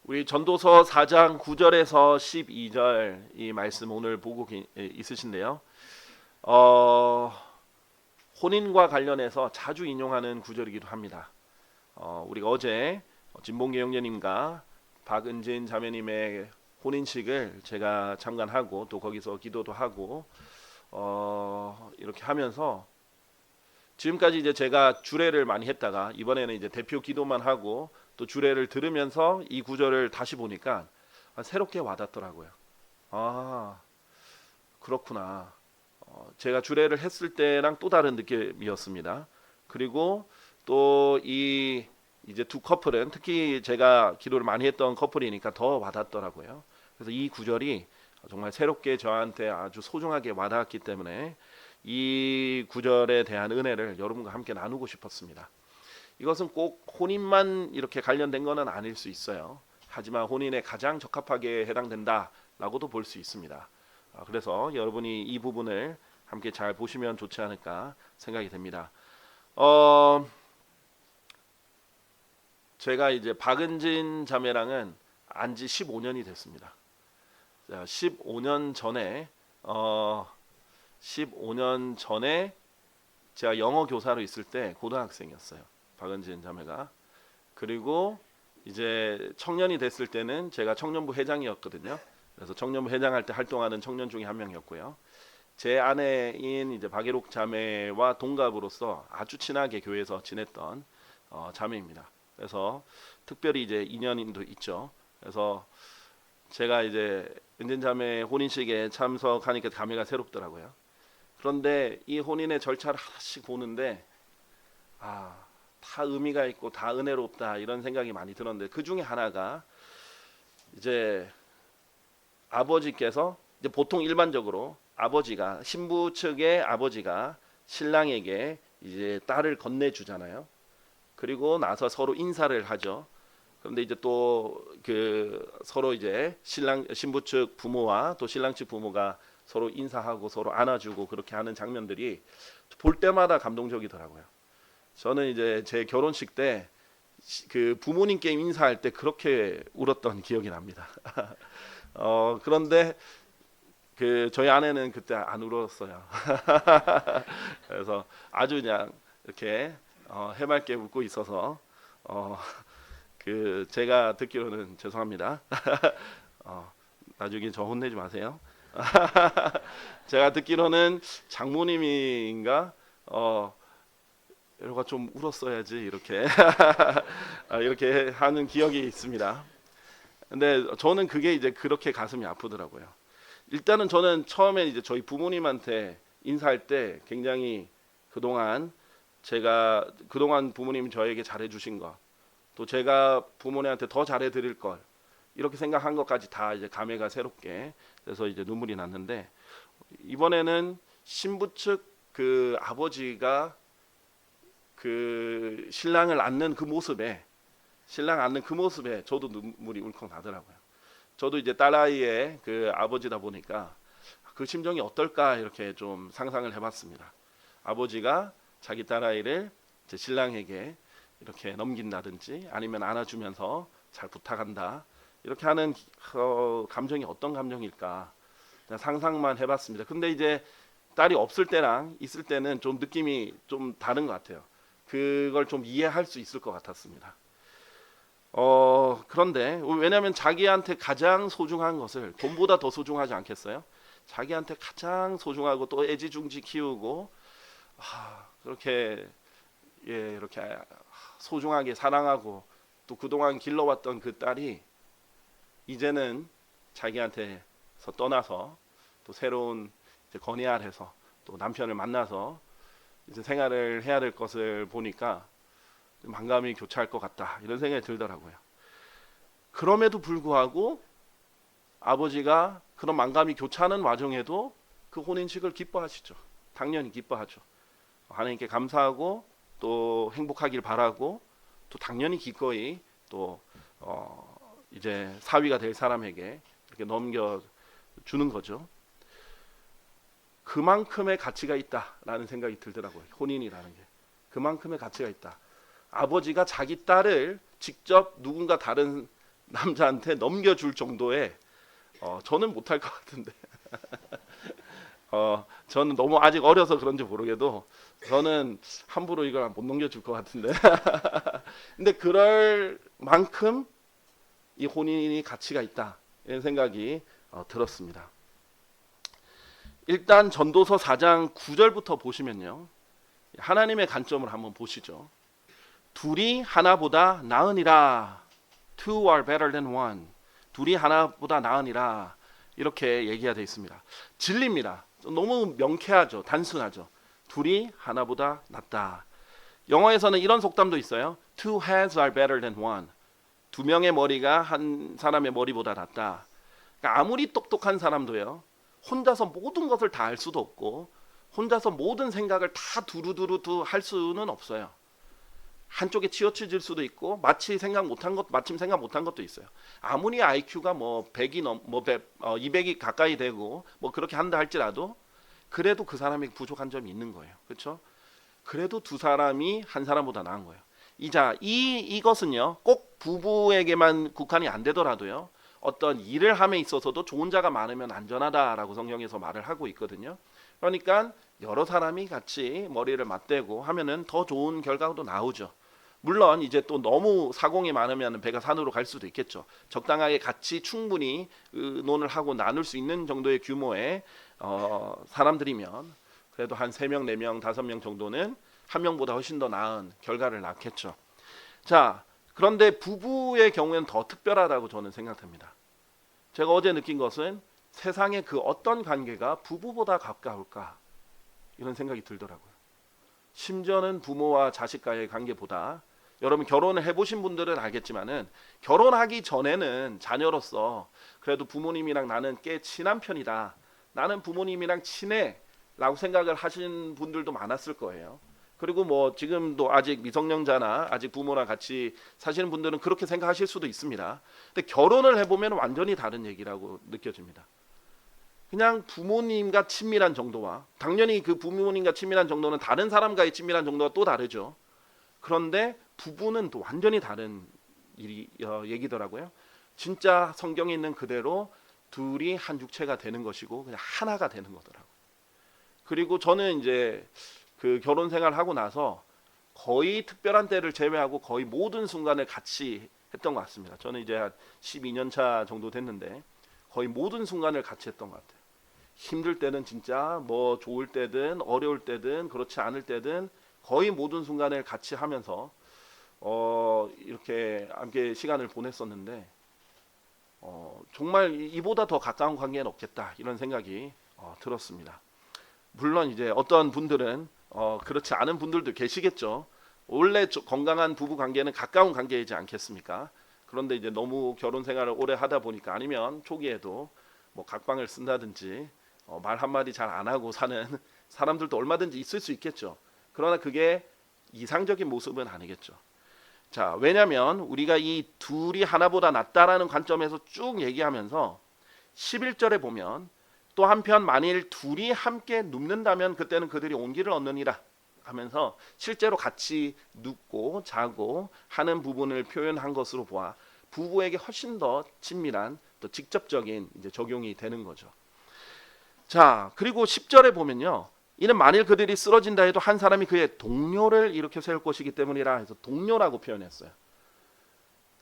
우리 전도서 4장 9절에서 12절 이 말씀 오늘 보고 있으신데요. 혼인과 관련해서 자주 인용하는 구절이기도 합니다. 우리가 어제 진봉기 형제님과 박은진 자매님의 혼인식을 제가 참관하고 또 거기서 기도도 하고 이렇게 하면서 지금까지 이제 제가 주례를 많이 했다가 이번에는 이제 대표 기도만 하고 또 주례를 들으면서 이 구절을 다시 보니까 새롭게 와닿더라고요. 아, 그렇구나. 제가 주례를 했을 때랑 또 다른 느낌이었습니다. 그리고 또 이 이제 두 커플은 특히 제가 기도를 많이 했던 커플이니까 더 와닿더라고요. 그래서 이 구절이 정말 새롭게 저한테 아주 소중하게 와닿았기 때문에 이 구절에 대한 은혜를 여러분과 함께 나누고 싶었습니다. 이것은 꼭 혼인만 이렇게 관련된 것은 아닐 수 있어요. 하지만 혼인에 가장 적합하게 해당된다라고도 볼 수 있습니다. 그래서 여러분이 이 부분을 함께 잘 보시면 좋지 않을까 생각이 됩니다. 제가 이제 박은진 자매랑은 안지 15년이 됐습니다. 15년 전에 제가 영어 교사로 있을 때 고등학생이었어요. 박은진 자매가. 그리고 이제 청년이 됐을 때는 제가 청년부 회장이었거든요. 그래서 청년부 회장할 때 활동하는 청년 중에 한 명이었고요. 제 아내인 이제 박예록 자매와 동갑으로서 아주 친하게 교회에서 지냈던 자매입니다. 그래서 특별히 이제 인연도 있죠. 그래서 제가 이제 은진 자매 혼인식에 참석하니까 감회가 새롭더라고요. 그런데 이 혼인의 절차를 하나씩 보는데 다 의미가 있고 다 은혜롭다 이런 생각이 많이 들었는데 그 중에 하나가 이제 아버지께서 이제 보통 일반적으로 아버지가 신부 측의 아버지가 신랑에게 이제 딸을 건네주잖아요. 그리고 나서 서로 인사를 하죠. 그런데 이제 또 그 서로 이제 신부 측 부모와 또 신랑 측 부모가 서로 인사하고 서로 안아주고 그렇게 하는 장면들이 볼 때마다 감동적이더라고요. 저는 이제 제 결혼식 때 그 부모님께 인사할 때 그렇게 울었던 기억이 납니다. 그런데 그 저희 아내는 그때 안 울었어요. 그래서 아주 그냥 이렇게 해맑게 웃고 있어서 그 제가 듣기로는 죄송합니다. 나중에 저 혼내지 마세요. 제가 듣기로는 장모님인가 이러가 좀 울었어야지 이렇게 이렇게 하는 기억이 있습니다. 근데 저는 그게 이제 그렇게 가슴이 아프더라고요. 일단은 저는 처음에 이제 저희 부모님한테 인사할 때 굉장히 그동안 부모님이 저에게 잘해주신 것, 또 제가 부모님한테 더 잘해드릴 걸 이렇게 생각한 것까지 다 이제 감회가 새롭게 그래서 이제 눈물이 났는데 이번에는 신부 측 그 아버지가 그 신랑 안는 그 모습에 저도 눈물이 울컥 나더라고요. 저도 이제 딸아이의 그 아버지다 보니까 그 심정이 어떨까 이렇게 좀 상상을 해봤습니다. 아버지가 자기 딸아이를 이제 신랑에게 이렇게 넘긴다든지 아니면 안아주면서 잘 부탁한다 이렇게 하는 감정이 어떤 감정일까 그냥 상상만 해봤습니다. 근데 이제 딸이 없을 때랑 있을 때는 좀 느낌이 좀 다른 것 같아요. 그걸 좀 이해할 수 있을 것 같았습니다. 그런데 왜냐하면 자기한테 가장 소중한 것을 돈보다 더 소중하지 않겠어요? 자기한테 가장 소중하고 또 애지중지 키우고 그렇게 이렇게 소중하게 사랑하고 또 그동안 길러왔던 그 딸이 이제는 자기한테서 떠나서 또 새로운 이제 건의 아래서 또 남편을 만나서 이제 생활을 해야 될 것을 보니까 만감이 교차할 것 같다 이런 생각이 들더라고요. 그럼에도 불구하고 아버지가 그런 만감이 교차하는 와중에도 그 혼인식을 기뻐하시죠. 당연히 기뻐하죠. 하나님께 감사하고 또 행복하길 바라고 또 당연히 기꺼이 또 이제 사위가 될 사람에게 이렇게 넘겨주는 거죠. 그만큼의 가치가 있다라는 생각이 들더라고요. 혼인이라는 게 그만큼의 가치가 있다. 아버지가 자기 딸을 직접 누군가 다른 남자한테 넘겨줄 정도의 저는 못할 것 같은데 저는 너무 아직 어려서 그런지 모르게도 저는 함부로 이걸 못 넘겨줄 것 같은데 근데 그럴 만큼 이 혼인이 가치가 있다 이런 생각이 들었습니다. 일단 전도서 4장 9절부터 보시면요, 하나님의 관점을 한번 보시죠. 둘이 하나보다 나으니라. Two are better than one. 둘이 하나보다 나으니라. 이렇게 얘기가 되어 있습니다. 진리입니다. 너무 명쾌하죠. 단순하죠. 둘이 하나보다 낫다. 영어에서는 이런 속담도 있어요. Two heads are better than one. 두 명의 머리가 한 사람의 머리보다 낫다. 그러니까 아무리 똑똑한 사람도요, 혼자서 모든 것을 다 알 수도 없고 혼자서 모든 생각을 다 두루두루 할 수는 없어요. 한쪽에 치우쳐질 수도 있고 마침 생각 못한 것도 있어요. 아무리 IQ가 뭐 100이 200이 가까이 되고 뭐 그렇게 한다 할지라도 그래도 그 사람이 부족한 점이 있는 거예요. 그렇죠? 그래도 두 사람이 한 사람보다 나은 거예요. 이것은요, 꼭 부부에게만 국한이 안 되더라도요, 어떤 일을 함에 있어서도 좋은 자가 많으면 안전하다라고 성경에서 말을 하고 있거든요. 그러니까 여러 사람이 같이 머리를 맞대고 하면은 더 좋은 결과도 나오죠. 물론 이제 또 너무 사공이 많으면 배가 산으로 갈 수도 있겠죠. 적당하게 같이 충분히 의논을 하고 나눌 수 있는 정도의 규모의 사람들이면 그래도 한 3명, 4명, 5명 정도는 한 명보다 훨씬 더 나은 결과를 낳겠죠. 자, 그런데 부부의 경우에는 더 특별하다고 저는 생각합니다. 제가 어제 느낀 것은 세상의 그 어떤 관계가 부부보다 가까울까 이런 생각이 들더라고요. 심지어는 부모와 자식과의 관계보다, 여러분 결혼을 해보신 분들은 알겠지만은 결혼하기 전에는 자녀로서 그래도 부모님이랑 나는 꽤 친한 편이다, 나는 부모님이랑 친해 라고 생각을 하신 분들도 많았을 거예요. 그리고 뭐 지금도 아직 미성년자나 아직 부모랑 같이 사시는 분들은 그렇게 생각하실 수도 있습니다. 근데 결혼을 해보면 완전히 다른 얘기라고 느껴집니다. 그냥 부모님과 친밀한 정도와, 당연히 그 부모님과 친밀한 정도는 다른 사람과의 친밀한 정도가 또 다르죠. 그런데 부부는 또 완전히 다른 얘기더라고요. 진짜 성경에 있는 그대로 둘이 한 육체가 되는 것이고 그냥 하나가 되는 거더라고요. 그리고 저는 이제 그 결혼 생활하고 나서 거의 특별한 때를 제외하고 거의 모든 순간을 같이 했던 것 같습니다. 저는 이제 한 12년 차 정도 됐는데 거의 모든 순간을 같이 했던 것 같아요. 힘들 때는 진짜 뭐 좋을 때든 어려울 때든 그렇지 않을 때든 거의 모든 순간을 같이 하면서 이렇게 함께 시간을 보냈었는데 정말 이보다 더 가까운 관계는 없겠다 이런 생각이 들었습니다. 물론 이제 어떤 분들은 그렇지 않은 분들도 계시겠죠. 원래 건강한 부부 관계는 가까운 관계이지 않겠습니까? 그런데 이제 너무 결혼 생활을 오래 하다 보니까, 아니면 초기에도 뭐 각방을 쓴다든지 말 한마디 잘 안 하고 사는 사람들도 얼마든지 있을 수 있겠죠. 그러나 그게 이상적인 모습은 아니겠죠. 자, 왜냐하면 우리가 이 둘이 하나보다 낫다라는 관점에서 쭉 얘기하면서 11절에 보면 또 한편 만일 둘이 함께 눕는다면 그때는 그들이 온기를 얻느니라 하면서 실제로 같이 눕고 자고 하는 부분을 표현한 것으로 보아 부부에게 훨씬 더 친밀한, 또 직접적인 이제 적용이 되는 거죠. 자, 그리고 10절에 보면요, 이는 만일 그들이 쓰러진다 해도 한 사람이 그의 동료를 일으켜 세울 것이기 때문이라 해서 동료라고 표현했어요.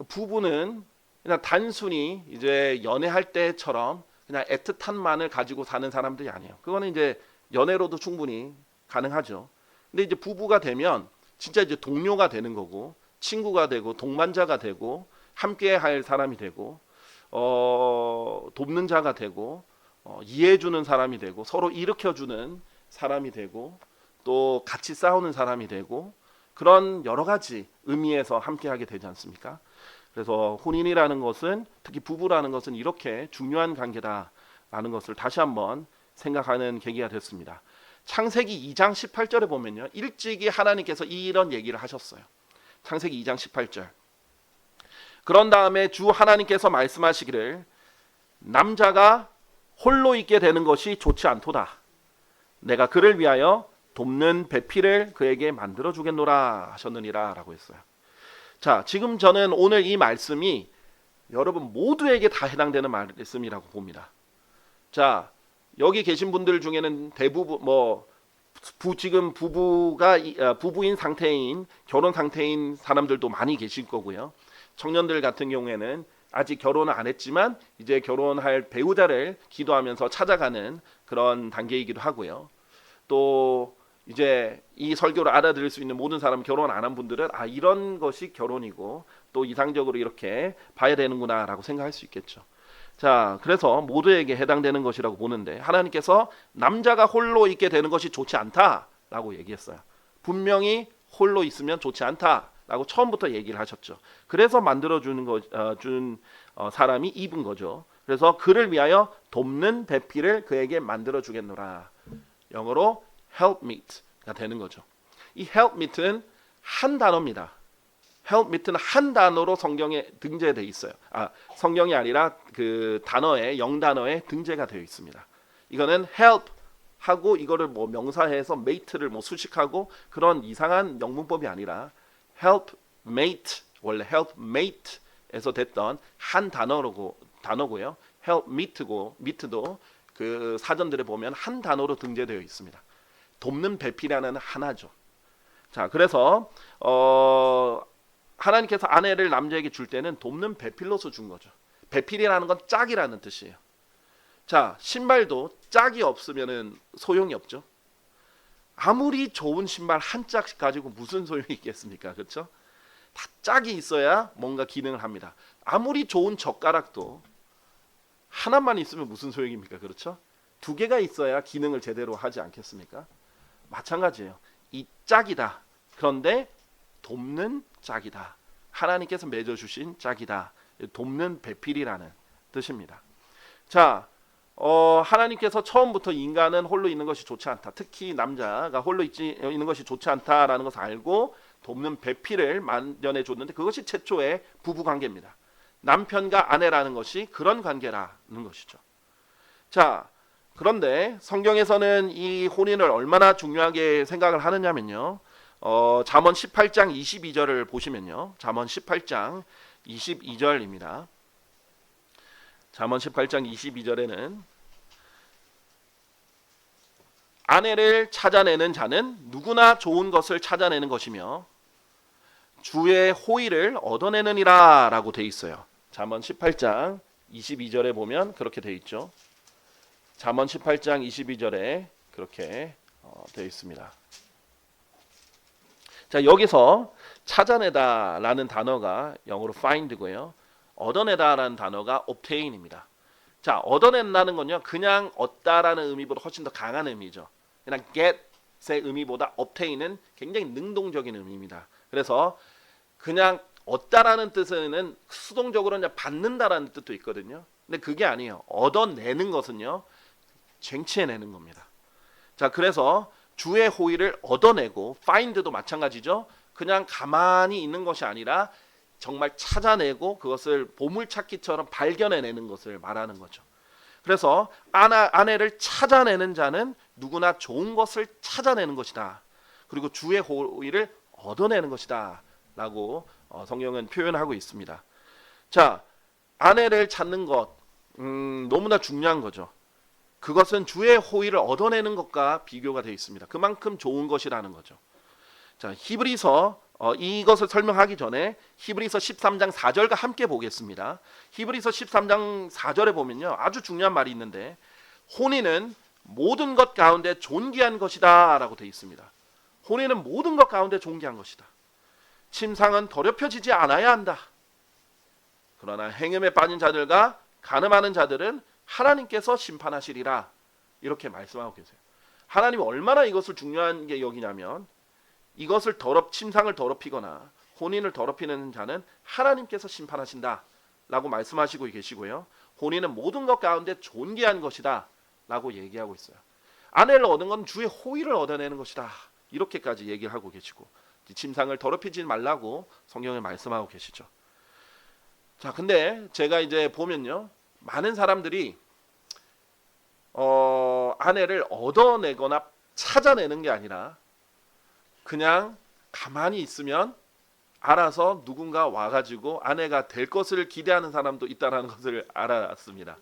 부부는 그냥 단순히 이제 연애할 때처럼 그냥 애틋한만을 가지고 사는 사람들이 아니에요. 그거는 이제 연애로도 충분히 가능하죠. 근데 이제 부부가 되면 진짜 이제 동료가 되는 거고, 친구가 되고, 동반자가 되고, 함께 할 사람이 되고, 돕는 자가 되고, 이해해주는 사람이 되고, 서로 일으켜주는 사람이 되고, 또 같이 싸우는 사람이 되고, 그런 여러 가지 의미에서 함께하게 되지 않습니까? 그래서 혼인이라는 것은, 특히 부부라는 것은 이렇게 중요한 관계다라는 것을 다시 한번 생각하는 계기가 됐습니다. 창세기 2장 18절에 보면요, 일찍이 하나님께서 이런 얘기를 하셨어요. 창세기 2장 18절. 그런 다음에 주 하나님께서 말씀하시기를 남자가 홀로 있게 되는 것이 좋지 않도다. 내가 그를 위하여 돕는 배필을 그에게 만들어 주겠노라 하셨느니라 라고 했어요. 자, 지금 저는 오늘 이 말씀이 여러분 모두에게 다 해당되는 말씀이라고 봅니다. 자, 여기 계신 분들 중에는 대부분 지금 부부인 상태인 결혼 상태인 사람들도 많이 계실 거고요. 청년들 같은 경우에는 아직 결혼을 안 했지만 이제 결혼할 배우자를 기도하면서 찾아가는 그런 단계이기도 하고요. 또 이제 이 설교를 알아들을 수 있는 모든 사람, 결혼 안 한 분들은 이런 것이 결혼이고 또 이상적으로 이렇게 봐야 되는구나라고 생각할 수 있겠죠. 자, 그래서 모두에게 해당되는 것이라고 보는데 하나님께서 남자가 홀로 있게 되는 것이 좋지 않다라고 얘기했어요. 분명히 홀로 있으면 좋지 않다라고 처음부터 얘기를 하셨죠. 그래서 만들어 주는 사람이 이브인 거죠. 그래서 그를 위하여 돕는 배필을 그에게 만들어 주겠노라. 영어로 helpmeet가 되는 거죠. 이 helpmeet는 한 단어입니다. helpmeet는 한 단어로 성경에 등재되어 있어요. 성경이 아니라 그 단어에 영단어에 등재가 되어 있습니다. 이거는 help 하고 이거를 명사해서 mate를 수식하고 그런 이상한 영문법이 아니라 helpmate, 원래 helpmate에서 됐던 한 단어고요. helpmeet도 그 사전들에 보면 한 단어로 등재되어 있습니다. 돕는 배필이라는 하나죠. 자, 그래서 하나님께서 아내를 남자에게 줄 때는 돕는 배필로서 준 거죠. 배필이라는 건 짝이라는 뜻이에요. 자, 신발도 짝이 없으면 소용이 없죠. 아무리 좋은 신발 한 짝씩 가지고 무슨 소용이 있겠습니까? 그렇죠? 다 짝이 있어야 뭔가 기능을 합니다. 아무리 좋은 젓가락도 하나만 있으면 무슨 소용입니까? 그렇죠? 두 개가 있어야 기능을 제대로 하지 않겠습니까? 마찬가지예요. 이 짝이다. 그런데 돕는 짝이다. 하나님께서 맺어주신 짝이다. 돕는 배필이라는 뜻입니다. 자, 하나님께서 처음부터 인간은 홀로 있는 것이 좋지 않다. 특히 남자가 홀로 있는 것이 좋지 않다라는 것을 알고 돕는 배필을 마련해 줬는데 그것이 최초의 부부 관계입니다. 남편과 아내라는 것이 그런 관계라는 것이죠. 자, 그런데 성경에서는 이 혼인을 얼마나 중요하게 생각을 하느냐면요. 잠언 18장 22절을 보시면요. 잠언 18장 22절입니다. 잠언 18장 22절에는 아내를 찾아내는 자는 누구나 좋은 것을 찾아내는 것이며 주의 호의를 얻어내느니라 라고 되어 있어요. 잠언 18장 22절에 보면 그렇게 되어 있죠. 잠언 18장 22절에 그렇게 되어 있습니다. 자, 여기서 찾아내다 라는 단어가 영어로 find고요. 얻어내다라는 단어가 obtain입니다. 자, 얻어낸다는 건요. 그냥 얻다라는 의미보다 훨씬 더 강한 의미죠. 그냥 get의 의미보다 obtain은 굉장히 능동적인 의미입니다. 그래서 그냥 얻다라는 뜻은 수동적으로 그냥 받는다라는 뜻도 있거든요. 근데 그게 아니에요. 얻어내는 것은요. 쟁취해내는 겁니다. 자, 그래서 주의 호의를 얻어내고 find도 마찬가지죠. 그냥 가만히 있는 것이 아니라 정말 찾아내고 그것을 보물찾기처럼 발견해내는 것을 말하는 거죠. 그래서 아내를 찾아내는 자는 누구나 좋은 것을 찾아내는 것이다. 그리고 주의 호의를 얻어내는 것이다. 라고 성경은 표현하고 있습니다. 자, 아내를 찾는 것 너무나 중요한 거죠. 그것은 주의 호의를 얻어내는 것과 비교가 되어 있습니다. 그만큼 좋은 것이라는 거죠. 자, 히브리서 이것을 설명하기 전에 히브리서 13장 4절과 함께 보겠습니다. 히브리서 13장 4절에 보면요. 아주 중요한 말이 있는데 혼인은 모든 것 가운데 존귀한 것이다 라고 되어 있습니다. 혼인은 모든 것 가운데 존귀한 것이다. 침상은 더럽혀지지 않아야 한다. 그러나 행음에 빠진 자들과 간음하는 자들은 하나님께서 심판하시리라. 이렇게 말씀하고 계세요. 하나님이 얼마나 이것을 중요한 게 여기냐면 이것을 침상을 더럽히거나 혼인을 더럽히는 자는 하나님께서 심판하신다 라고 말씀하시고 계시고요. 혼인은 모든 것 가운데 존귀한 것이다 라고 얘기하고 있어요. 아내를 얻은 건 주의 호의를 얻어내는 것이다 이렇게까지 얘기를 하고 계시고 침상을 더럽히지 말라고 성경에 말씀하고 계시죠. 자, 근데 제가 이제 보면요. 많은 사람들이 아내를 얻어내거나 찾아내는 게 아니라 그냥 가만히 있으면 알아서 누군가 와가지고 아내가 될 것을 기대하는 사람도 있다라는 것을 알았습니다.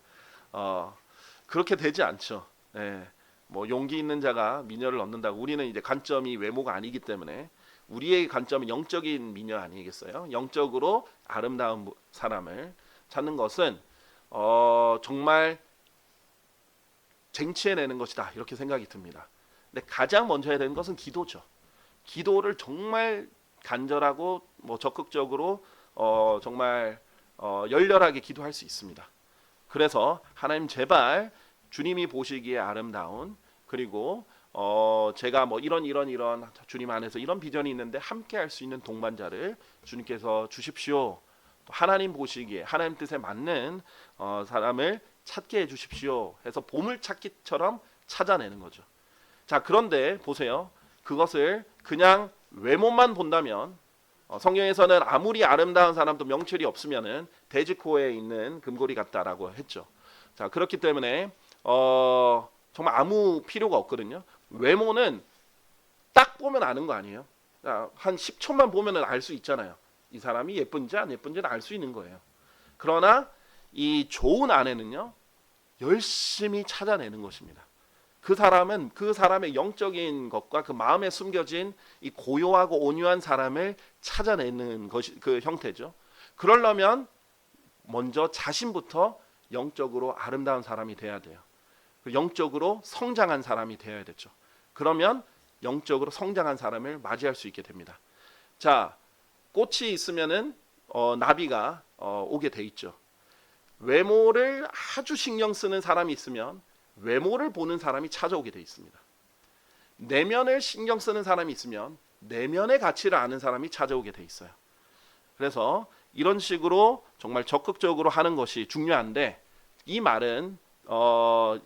그렇게 되지 않죠. 예. 뭐 용기 있는 자가 미녀를 얻는다고, 우리는 이제 관점이 외모가 아니기 때문에 우리의 관점은 영적인 미녀 아니겠어요? 영적으로 아름다운 사람을 찾는 것은 정말 쟁취해내는 것이다, 이렇게 생각이 듭니다. 근데 가장 먼저 해야 되는 것은 기도죠. 기도를 정말 간절하고 뭐 적극적으로 정말 열렬하게 기도할 수 있습니다. 그래서 하나님 제발 주님이 보시기에 아름다운, 그리고 제가 뭐 이런 주님 안에서 이런 비전이 있는데 함께 할 수 있는 동반자를 주님께서 주십시오. 또 하나님 보시기에 하나님 뜻에 맞는 사람을 찾게 해 주십시오 해서 보물찾기처럼 찾아내는 거죠. 자, 그런데 보세요. 그것을 그냥 외모만 본다면 성경에서는 아무리 아름다운 사람도 명철이 없으면은 돼지코에 있는 금고리 같다라고 했죠. 자, 그렇기 때문에 정말 아무 필요가 없거든요. 외모는 딱 보면 아는 거 아니에요. 한 10초만 보면은 알 수 있잖아요. 이 사람이 예쁜지 안 예쁜지는 알 수 있는 거예요. 그러나 이 좋은 아내는요, 열심히 찾아내는 것입니다. 그 사람은 그 사람의 영적인 것과 그 마음에 숨겨진 이 고요하고 온유한 사람을 찾아내는 것이 그 형태죠. 그러려면 먼저 자신부터 영적으로 아름다운 사람이 돼야 돼요. 영적으로 성장한 사람이 되어야 되죠. 그러면 영적으로 성장한 사람을 맞이할 수 있게 됩니다. 자, 꽃이 있으면은 나비가 오게 돼 있죠. 외모를 아주 신경 쓰는 사람이 있으면 외모를 보는 사람이 찾아오게 돼 있습니다. 내면을 신경 쓰는 사람이 있으면 내면의 가치를 아는 사람이 찾아오게 돼 있어요. 그래서 이런 식으로 정말 적극적으로 하는 것이 중요한데, 이 말은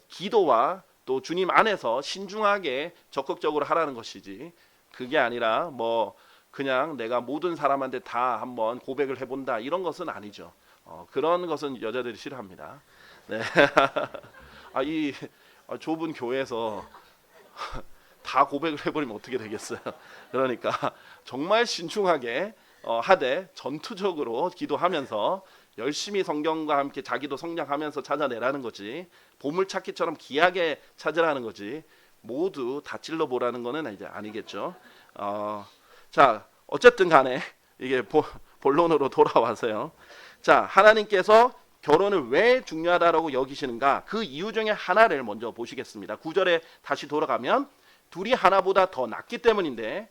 기도와 또 주님 안에서 신중하게 적극적으로 하라는 것이지, 그게 아니라 뭐 그냥 내가 모든 사람한테 다 한번 고백을 해본다, 이런 것은 아니죠. 그런 것은 여자들이 싫어합니다. 네. 이 좁은 교회에서 다 고백을 해버리면 어떻게 되겠어요? 그러니까 정말 신중하게 하되 전투적으로 기도하면서 열심히 성경과 함께 자기도 성장하면서 찾아내라는 거지, 보물찾기처럼 귀하게 찾으라는 거지, 모두 다 찔러보라는 거는 이제 아니겠죠. 자, 어쨌든 간에 이게 본론으로 돌아와서요. 자, 하나님께서 결혼을 왜 중요하다라고 여기시는가, 그 이유 중에 하나를 먼저 보시겠습니다. 9절에 다시 돌아가면 둘이 하나보다 더 낫기 때문인데,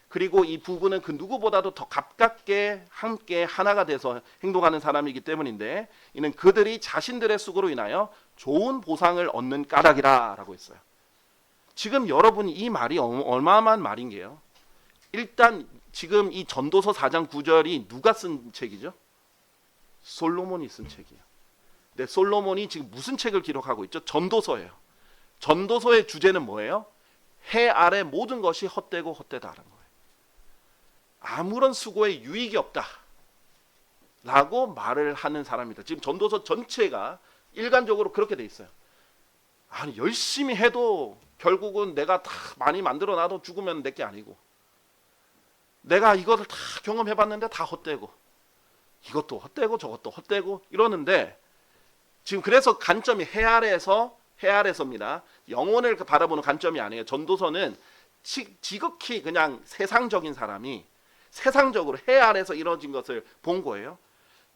그리고 이 부부는 그 누구보다도 더 가깝게 함께 하나가 돼서 행동하는 사람이기 때문인데, 이는 그들이 자신들의 수고로 인하여 좋은 보상을 얻는 까닭이라 라고 했어요. 지금 여러분, 이 말이 얼마만 말인 게요. 일단 지금 이 전도서 4장 9절이 누가 쓴 책이죠? 솔로몬이 쓴 책이에요. 근데 솔로몬이 지금 무슨 책을 기록하고 있죠? 전도서예요. 전도서의 주제는 뭐예요? 해 아래 모든 것이 헛되고 헛되다라는 거예요. 아무런 수고에 유익이 없다 라고 말을 하는 사람입니다. 지금 전도서 전체가 일관적으로 그렇게 돼 있어요. 아니, 열심히 해도 결국은 내가 다 많이 만들어 놔도 죽으면 내게 아니고, 내가 이것을 다 경험해봤는데 다 헛되고, 이것도 헛되고 저것도 헛되고 이러는데, 지금 그래서 관점이 해 아래서입니다. 영혼을 바라보는 관점이 아니에요. 전도서는 지극히 그냥 세상적인 사람이 세상적으로 해 아래서 이루어진 것을 본 거예요.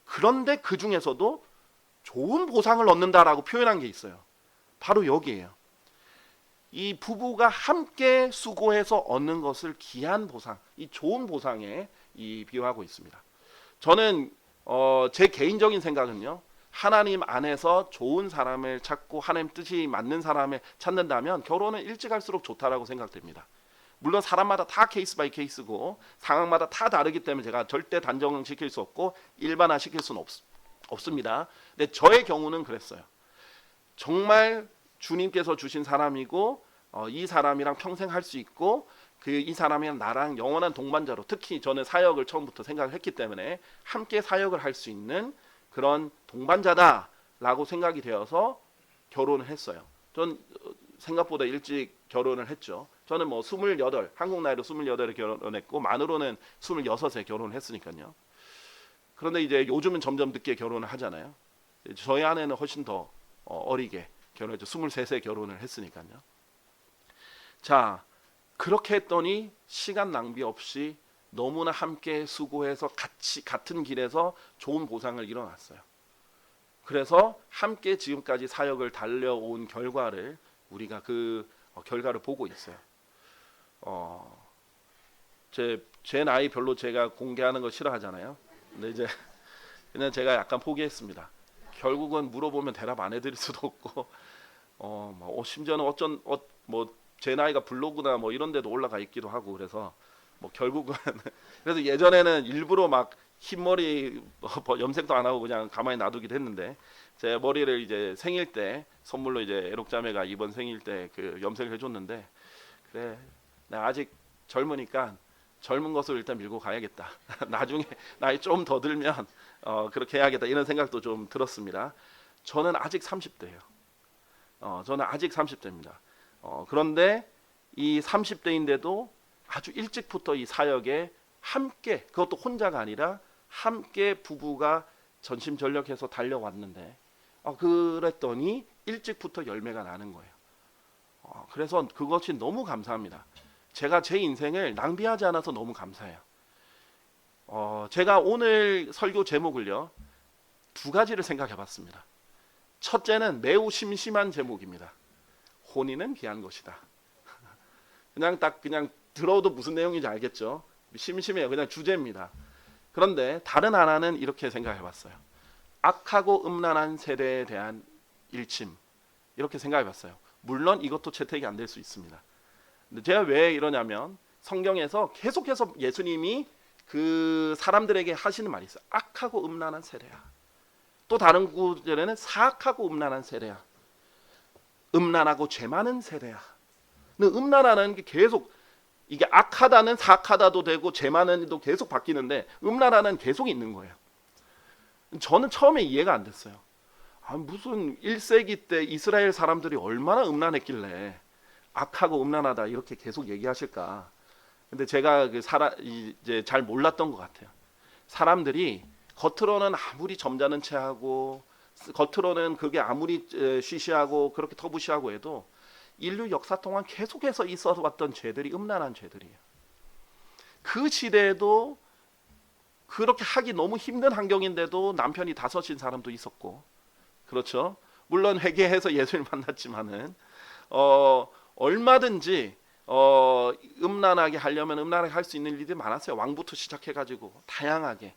그런데 그 중에서도 좋은 보상을 얻는다라고 표현한 게 있어요. 바로 여기에요. 이 부부가 함께 수고해서 얻는 것을 귀한 보상, 이 좋은 보상에 비유하고 있습니다. 저는 제 개인적인 생각은요, 하나님 안에서 좋은 사람을 찾고 하나님 뜻이 맞는 사람을 찾는다면 결혼은 일찍 할수록 좋다라고 생각됩니다. 물론 사람마다 다 케이스 바이 케이스고 상황마다 다 다르기 때문에 제가 절대 단정시킬 수 없고 일반화시킬 수는 없습니다. 근데 저의 경우는 그랬어요. 정말 주님께서 주신 사람이고 이 사람이랑 평생 할 수 있고 이 사람이랑 나랑 영원한 동반자로, 특히 저는 사역을 처음부터 생각을 했기 때문에 함께 사역을 할 수 있는 그런 동반자다라고 생각이 되어서 결혼을 했어요. 전 생각보다 일찍 결혼을 했죠. 저는 뭐 28, 한국 나이로 28에 결혼했고 만으로는 26에 결혼했으니까요. 그런데 이제 요즘은 점점 늦게 결혼을 하잖아요. 저희 아내는 훨씬 더 어리게 결혼했죠. 23세 결혼을 했으니까요. 자, 그렇게 했더니 시간 낭비 없이 너무나 함께 수고해서 같이 같은 길에서 좋은 보상을 이뤄놨어요. 그래서 함께 지금까지 사역을 달려온 결과를 우리가 그 결과를 보고 있어요. 제 나이 별로 제가 공개하는 거 싫어하잖아요. 근데 이제 그냥 제가 약간 포기했습니다. 결국은 물어보면 대답 안 해드릴 수도 없고, 심지어는 뭐 제 나이가 블로그나 뭐 이런 데도 올라가 있기도 하고 그래서 뭐 결국은 그래서 예전에는 일부러 막 흰머리 염색도 안 하고 그냥 가만히 놔두기도 했는데 제 머리를 이제 생일 때 선물로 이제 애록자매가 이번 생일 때 그 염색을 해줬는데 그래 나 아직 젊으니까 젊은 것을 일단 밀고 가야겠다. 나중에 나이 좀 더 들면 그렇게 해야겠다 이런 생각도 좀 들었습니다. 저는 아직 30대예요. 저는 아직 30대입니다. 그런데 이 30대인데도 아주 일찍부터 이 사역에 함께 그것도 혼자가 아니라 함께 부부가 전심전력해서 달려왔는데 그랬더니 일찍부터 열매가 나는 거예요. 그래서 그것이 너무 감사합니다. 제가 제 인생을 낭비하지 않아서 너무 감사해요. 제가 오늘 설교 제목을요 2가지를 생각해 봤습니다. 첫째는 매우 심심한 제목입니다. 혼인은 귀한 것이다. 그냥 들어도 무슨 내용인지 알겠죠? 심심해요. 그냥 주제입니다. 그런데 다른 하나는 이렇게 생각해 봤어요. 악하고 음란한 세대에 대한 일침 이렇게 생각해 봤어요. 물론 이것도 채택이 안 될 수 있습니다. 근데 제가 왜 이러냐면 성경에서 계속해서 예수님이 그 사람들에게 하시는 말이 있어요. 악하고 음란한 세대야. 또 다른 구절에는 사악하고 음란한 세대야. 음란하고 죄 많은 세대야. 근데 음란하는 게 계속 이게 악하다는 사악하다도 되고 죄 많은도 계속 바뀌는데 음란하는 계속 있는 거예요. 저는 처음에 이해가 안 됐어요. 무슨 1세기 때 이스라엘 사람들이 얼마나 음란했길래 악하고 음란하다 이렇게 계속 얘기하실까? 근데 제가 이제 잘 몰랐던 것 같아요. 사람들이 겉으로는 아무리 점잖은 체하고 겉으로는 그게 아무리 쉬쉬하고 그렇게 터부시하고 해도 인류 역사 동안 계속해서 있어 왔던 죄들이 음란한 죄들이에요. 그 시대에도 그렇게 하기 너무 힘든 환경인데도 남편이 5인 사람도 있었고, 그렇죠? 물론 회개해서 예수를 만났지만은 얼마든지 음란하게 하려면 음란하게 할 수 있는 일들이 많았어요. 왕부터 시작해가지고 다양하게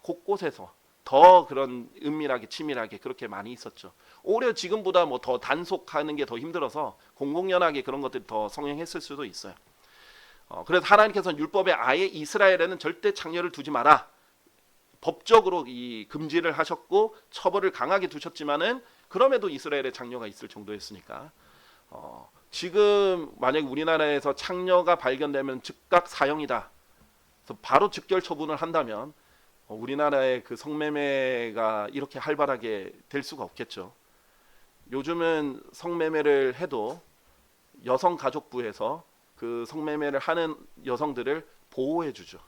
곳곳에서 더 그런 은밀하게 치밀하게 그렇게 많이 있었죠. 오히려 지금보다 뭐 더 단속하는 게 더 힘들어서 공공연하게 그런 것들이 더 성행했을 수도 있어요. 그래서 하나님께서는 율법에 아예 이스라엘에는 절대 창녀를 두지 마라. 법적으로 이 금지를 하셨고 처벌을 강하게 두셨지만은 그럼에도 이스라엘에 창녀가 있을 정도였으니까 지금 만약 우리나라에서 창녀가 발견되면 즉각 사형이다. 그래서 바로 즉결 처분을 한다면 우리나라의 그 성매매가 이렇게 활발하게 될 수가 없겠죠. 요즘은 성매매를 해도 여성가족부에서 그 성매매를 하는 여성들을 보호해 주죠.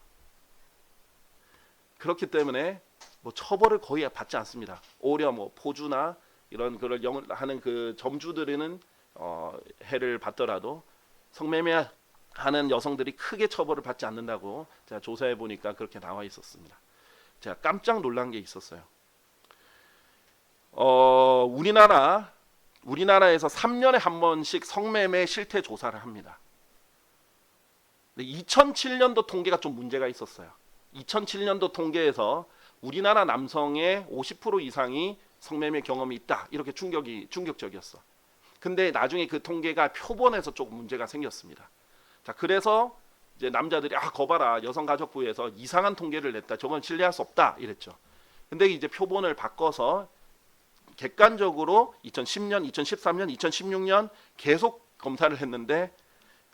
그렇기 때문에 뭐 처벌을 거의 받지 않습니다. 오히려 뭐 포주나 이런 그걸 하는 그 점주들은 해를 받더라도 성매매 하는 여성들이 크게 처벌을 받지 않는다고 제가 조사해 보니까 그렇게 나와 있었습니다. 제가 깜짝 놀란 게 있었어요. 우리나라에서 3년에 한 번씩 성매매 실태 조사를 합니다. 2007년도 통계가 좀 문제가 있었어요. 2007년도 통계에서 우리나라 남성의 50% 이상이 성매매 경험이 있다. 이렇게 충격적이었어. 근데 나중에 그 통계가 표본에서 조금 문제가 생겼습니다. 자, 그래서 이제 남자들이 거봐라 여성가족부에서 이상한 통계를 냈다. 저건 신뢰할 수 없다. 이랬죠. 근데 이제 표본을 바꿔서 객관적으로 2010년, 2013년, 2016년 계속 검사를 했는데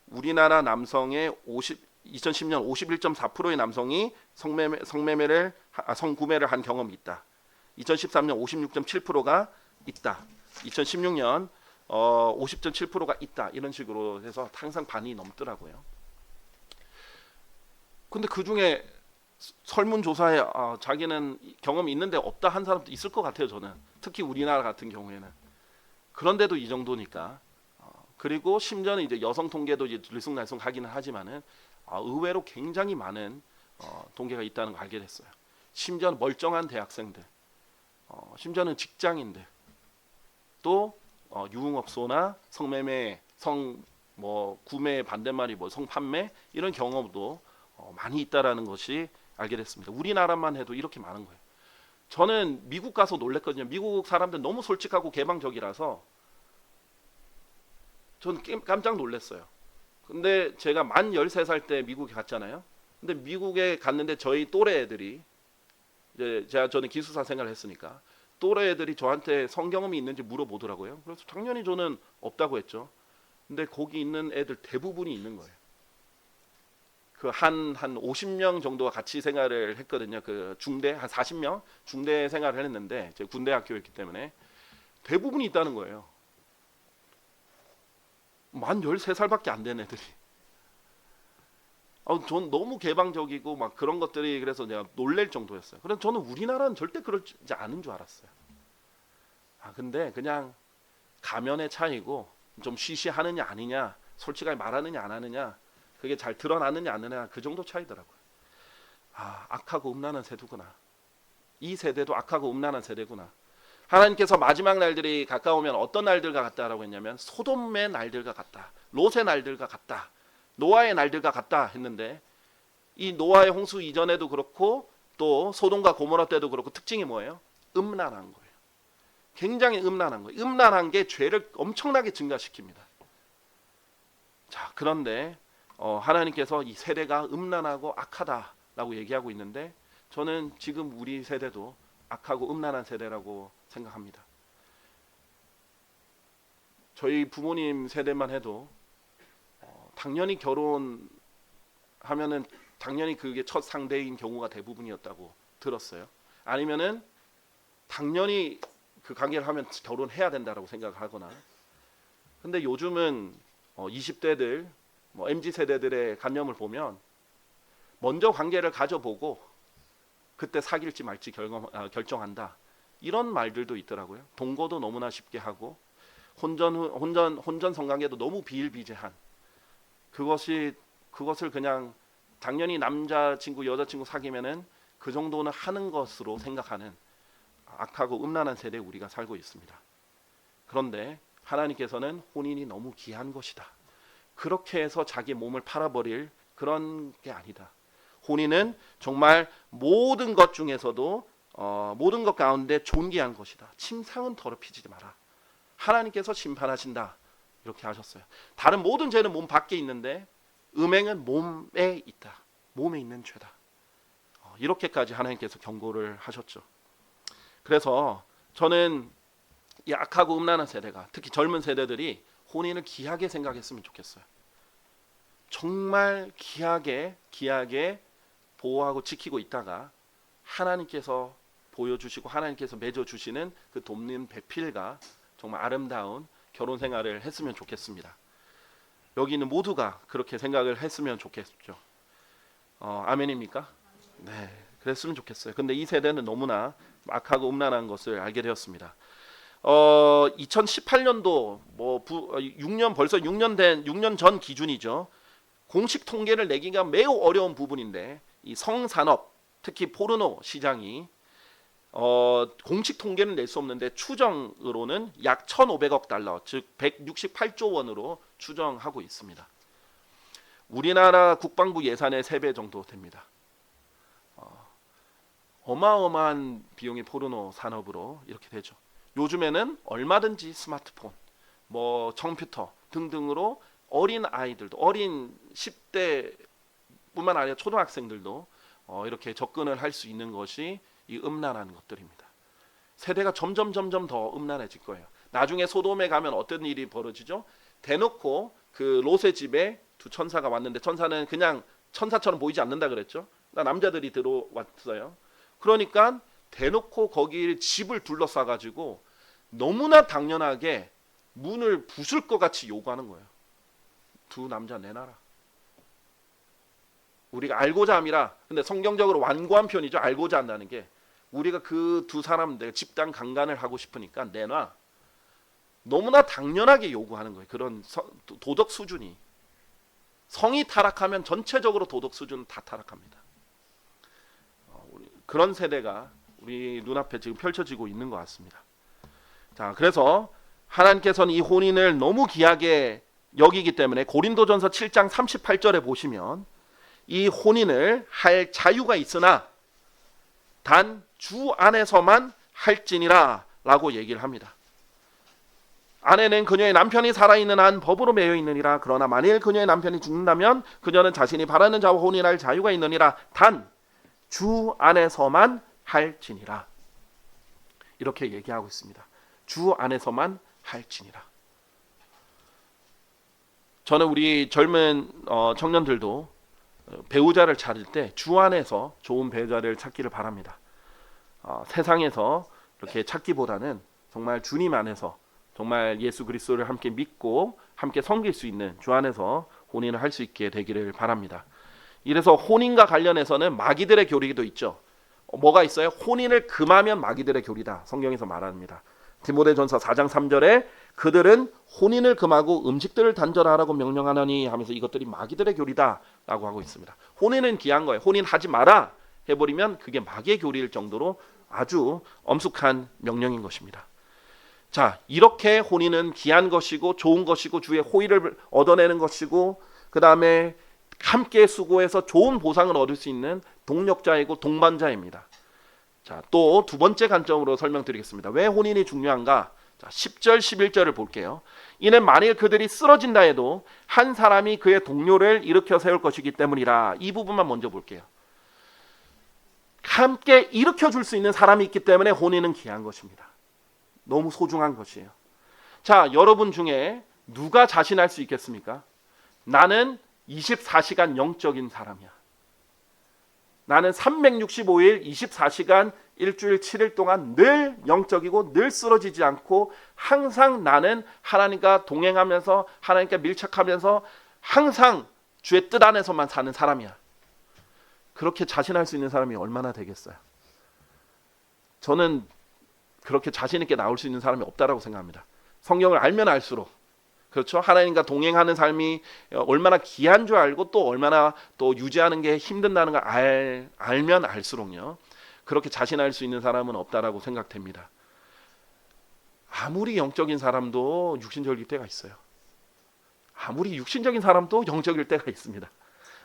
우리나라 남성의 2010년 51.4%의 남성이 성구매를 한 경험이 있다. 2013년 56.7%가 있다. 2016년 50.7%가 있다 이런 식으로 해서 항상 반이 넘더라고요. 근데 그 중에 설문조사에 자기는 경험이 있는데 없다 한 사람도 있을 것 같아요. 저는 특히 우리나라 같은 경우에는 그런데도 이 정도니까. 그리고 심지어는 이제 여성 통계도 이제 들쑥날쑥하기는 하지만은 의외로 굉장히 많은 통계가 있다는 걸 알게 됐어요. 심지어는 멀쩡한 대학생들, 심지어는 직장인들, 또 유흥업소나 성매매, 구매 반대말이 성판매 이런 경험도 많이 있다라는 것이 알게 됐습니다. 우리나라만 해도 이렇게 많은 거예요. 저는 미국 가서 놀랬거든요. 미국 사람들 너무 솔직하고 개방적이라서 전 깜짝 놀랐어요. 근데 제가 만 13살 때 미국에 갔잖아요. 근데 미국에 갔는데 저희 또래 애들이 이제 저는 기숙사 생활을 했으니까 또래 애들이 저한테 성경험이 있는지 물어보더라고요. 그래서 당연히 저는 없다고 했죠. 근데 거기 있는 애들 대부분이 있는 거예요. 그 한 50명 정도가 같이 생활을 했거든요. 그 중대 한 40명 중대 생활을 했는데 제 군대 학교였기 때문에 대부분이 있다는 거예요. 만 13살밖에 안 된 애들이. 전 너무 개방적이고 막 그런 것들이 그래서 내가 놀랄 정도였어요. 그래서 저는 우리나라는 절대 그러지 않은 줄 알았어요. 근데 그냥 가면의 차이고 좀 쉬쉬하느냐 아니냐, 솔직하게 말하느냐 안 하느냐, 그게 잘 드러나느냐 안 하느냐 그 정도 차이더라고요. 악하고 음란한 세대구나. 이 세대도 악하고 음란한 세대구나. 하나님께서 마지막 날들이 가까우면 어떤 날들과 같다라고 했냐면 소돔의 날들과 같다. 롯의 날들과 같다. 노아의 날들과 같다 했는데 이 노아의 홍수 이전에도 그렇고 또 소돔과 고모라 때도 그렇고 특징이 뭐예요? 음란한 거예요. 굉장히 음란한 거예요. 음란한 게 죄를 엄청나게 증가시킵니다. 자, 그런데 하나님께서 이 세대가 음란하고 악하다라고 얘기하고 있는데 저는 지금 우리 세대도 악하고 음란한 세대라고 생각합니다. 저희 부모님 세대만 해도 당연히 결혼하면은 당연히 그게 첫 상대인 경우가 대부분이었다고 들었어요. 아니면은 당연히 그 관계를 하면 결혼해야 된다라고 생각하거나. 근데 요즘은 20대들, MZ 세대들의 관념을 보면 먼저 관계를 가져보고 그때 사귈지 말지 결정한다. 이런 말들도 있더라고요. 동거도 너무나 쉽게 하고 혼전 성관계도 너무 비일비재한 그것을 그냥 당연히 남자친구 여자친구 사귀면은 그 정도는 하는 것으로 생각하는 악하고 음란한 세대에 우리가 살고 있습니다. 그런데 하나님께서는 혼인이 너무 귀한 것이다. 그렇게 해서 자기 몸을 팔아버릴 그런 게 아니다. 혼인은 정말 모든 것 중에서도 모든 것 가운데 존귀한 것이다. 침상은 더럽히지 마라. 하나님께서 심판하신다. 이렇게 하셨어요. 다른 모든 죄는 몸 밖에 있는데 음행은 몸에 있다. 몸에 있는 죄다. 이렇게까지 하나님께서 경고를 하셨죠. 그래서 저는 이 악하고 음란한 세대가 특히 젊은 세대들이 혼인을 귀하게 생각했으면 좋겠어요. 정말 귀하게 보호하고 지키고 있다가 하나님께서 보여주시고 하나님께서 맺어주시는 그 돕는 배필과 정말 아름다운 결혼 생활을 했으면 좋겠습니다. 여기 있는 모두가 그렇게 생각을 했으면 좋겠죠. 아멘입니까? 네, 그랬으면 좋겠어요. 근데 이 세대는 너무나 악하고 음란한 것을 알게 되었습니다. 2018년도 6년 벌써 6년 전 기준이죠. 공식 통계를 내기가 매우 어려운 부분인데 이 성산업 특히 포르노 시장이 공식 통계는 낼 수 없는데 추정으로는 약 1,500억 달러 즉 168조 원으로 추정하고 있습니다. 우리나라 국방부 예산의 3배 정도 됩니다. 어마어마한 비용이 포르노 산업으로 이렇게 되죠. 요즘에는 얼마든지 스마트폰, 컴퓨터 등등으로 어린 아이들도 어린 10대뿐만 아니라 초등학생들도 이렇게 접근을 할 수 있는 것이 이 음란한 것들입니다. 세대가 점점 더 음란해질 거예요. 나중에 소돔에 가면 어떤 일이 벌어지죠? 대놓고 그 롯의 집에 두 천사가 왔는데 천사는 그냥 천사처럼 보이지 않는다 그랬죠. 남자들이 들어왔어요. 그러니까 대놓고 거기 집을 둘러싸 가지고 너무나 당연하게 문을 부술 것 같이 요구하는 거예요. 두 남자 내놔라. 우리가 알고자 함이라. 근데 성경적으로 완고한 표현이죠. 알고자 한다는 게. 우리가 그 두 사람 내가 집단 강간을 하고 싶으니까 내놔. 너무나 당연하게 요구하는 거예요. 그런 도덕 수준이. 성이 타락하면 전체적으로 도덕 수준은 다 타락합니다. 그런 세대가 우리 눈앞에 지금 펼쳐지고 있는 것 같습니다. 자, 그래서 하나님께서는 이 혼인을 너무 귀하게 여기기 때문에 고린도전서 7장 38절에 보시면 이 혼인을 할 자유가 있으나 단 주 안에서만 할지니라 라고 얘기를 합니다. 아내는 그녀의 남편이 살아있는 한 법으로 매여 있느니라. 그러나 만일 그녀의 남편이 죽는다면 그녀는 자신이 바라는 자와 혼인할 자유가 있느니라. 단 주 안에서만 할지니라. 이렇게 얘기하고 있습니다. 주 안에서만 할지니라. 저는 우리 젊은 청년들도 배우자를 찾을 때 주 안에서 좋은 배우자를 찾기를 바랍니다. 세상에서 이렇게 찾기보다는 정말 주님 안에서 정말 예수 그리스도를 함께 믿고 함께 섬길 수 있는 주 안에서 혼인을 할 수 있게 되기를 바랍니다. 이래서 혼인과 관련해서는 마귀들의 교리도 있죠. 뭐가 있어요? 혼인을 금하면 마귀들의 교리다. 성경에서 말합니다. 디모데전서 4장 3절에 그들은 혼인을 금하고 음식들을 단절하라고 명령하노니 하면서 이것들이 마귀들의 교리다 라고 하고 있습니다. 혼인은 귀한 거예요. 혼인하지 마라 해버리면 그게 마귀의 교리일 정도로 아주 엄숙한 명령인 것입니다. 자, 이렇게 혼인은 귀한 것이고 좋은 것이고 주의 호의를 얻어내는 것이고 그 다음에 함께 수고해서 좋은 보상을 얻을 수 있는 동력자이고 동반자입니다. 자, 또 두 번째 관점으로 설명드리겠습니다. 왜 혼인이 중요한가? 자, 10절 11절을 볼게요. 이는 만일 그들이 쓰러진다 해도 한 사람이 그의 동료를 일으켜 세울 것이기 때문이라. 이 부분만 먼저 볼게요. 함께 일으켜 줄 수 있는 사람이 있기 때문에 혼인은 귀한 것입니다. 너무 소중한 것이에요. 자, 여러분 중에 누가 자신할 수 있겠습니까? 나는 24시간 영적인 사람이야. 나는 365일 24시간 일주일 7일 동안 늘 영적이고 늘 쓰러지지 않고 항상 나는 하나님과 동행하면서 하나님께 밀착하면서 항상 주의 뜻 안에서만 사는 사람이야. 그렇게 자신할 수 있는 사람이 얼마나 되겠어요? 저는 그렇게 자신 있게 나올 수 있는 사람이 없다라고 생각합니다. 성경을 알면 알수록, 그렇죠? 하나님과 동행하는 삶이 얼마나 귀한 줄 알고 또 얼마나 또 유지하는 게 힘든다는 걸 알면 알수록요. 그렇게 자신할 수 있는 사람은 없다라고 생각됩니다. 아무리 영적인 사람도 육신적일 때가 있어요. 아무리 육신적인 사람도 영적일 때가 있습니다.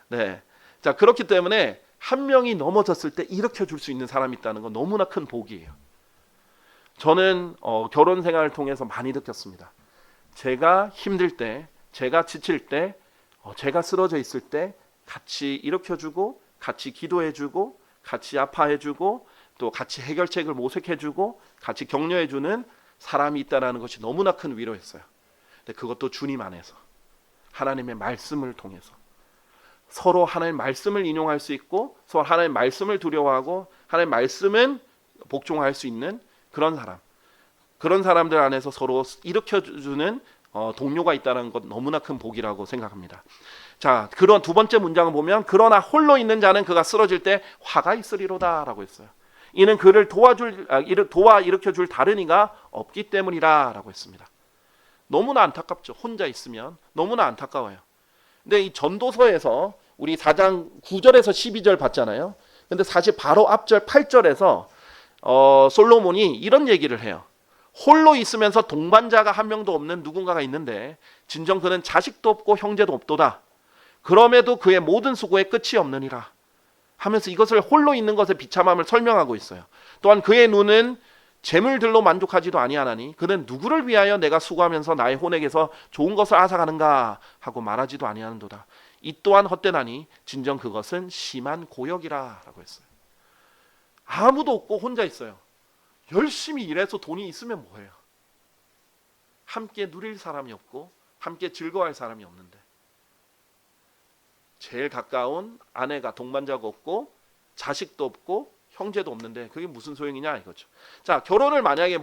네. 자, 그렇기 때문에 한 명이 넘어졌을 때 일으켜 줄 수 있는 사람이 있다는 건 너무나 큰 복이에요. 저는 결혼 생활을 통해서 많이 느꼈습니다. 제가 힘들 때, 제가 지칠 때, 제가 쓰러져 있을 때 같이 일으켜주고 같이 기도해주고 같이 아파해주고 또 같이 해결책을 모색해주고 같이 격려해주는 사람이 있다는 것이 너무나 큰 위로였어요. 근데 그것도 주님 안에서 하나님의 말씀을 통해서 서로 하나님의 말씀을 인용할 수 있고 서로 하나님의 말씀을 두려워하고 하나님의 말씀은 복종할 수 있는 그런 사람, 그런 사람들 안에서 서로 일으켜주는 동료가 있다는 것 너무나 큰 복이라고 생각합니다. 자, 그런 두 번째 문장을 보면 그러나 홀로 있는 자는 그가 쓰러질 때 화가 있으리로다 라고 했어요. 이는 그를 도와 일으켜줄 다른 이가 없기 때문이라 라고 했습니다. 너무나 안타깝죠. 혼자 있으면 너무나 안타까워요. 근데 이 전도서에서 우리 4장 9절에서 12절 봤잖아요. 근데 사실 바로 앞절 8절에서 솔로몬이 이런 얘기를 해요. 홀로 있으면서 동반자가 한 명도 없는 누군가가 있는데 진정 그는 자식도 없고 형제도 없도다. 그럼에도 그의 모든 수고에 끝이 없느니라 하면서 이것을 홀로 있는 것의 비참함을 설명하고 있어요. 또한 그의 눈은 재물들로 만족하지도 아니하나니 그는 누구를 위하여 내가 수고하면서 나의 혼에게서 좋은 것을 앗아가는가 하고 말하지도 아니하는도다. 이 또한 헛되나니 진정 그것은 심한 고역이라 라고 했어요. 아무도 없고 혼자 있어요. 열심히 일해서 돈이 있으면 뭐해요? 함께 누릴 사람이 없고 함께 즐거워할 사람이 없는데 제일 가까운 아내가 동반자가 없고 자식도 없고 형제도 없는데 그게 무슨 소용이냐 이거죠. 자, 결혼을 만약에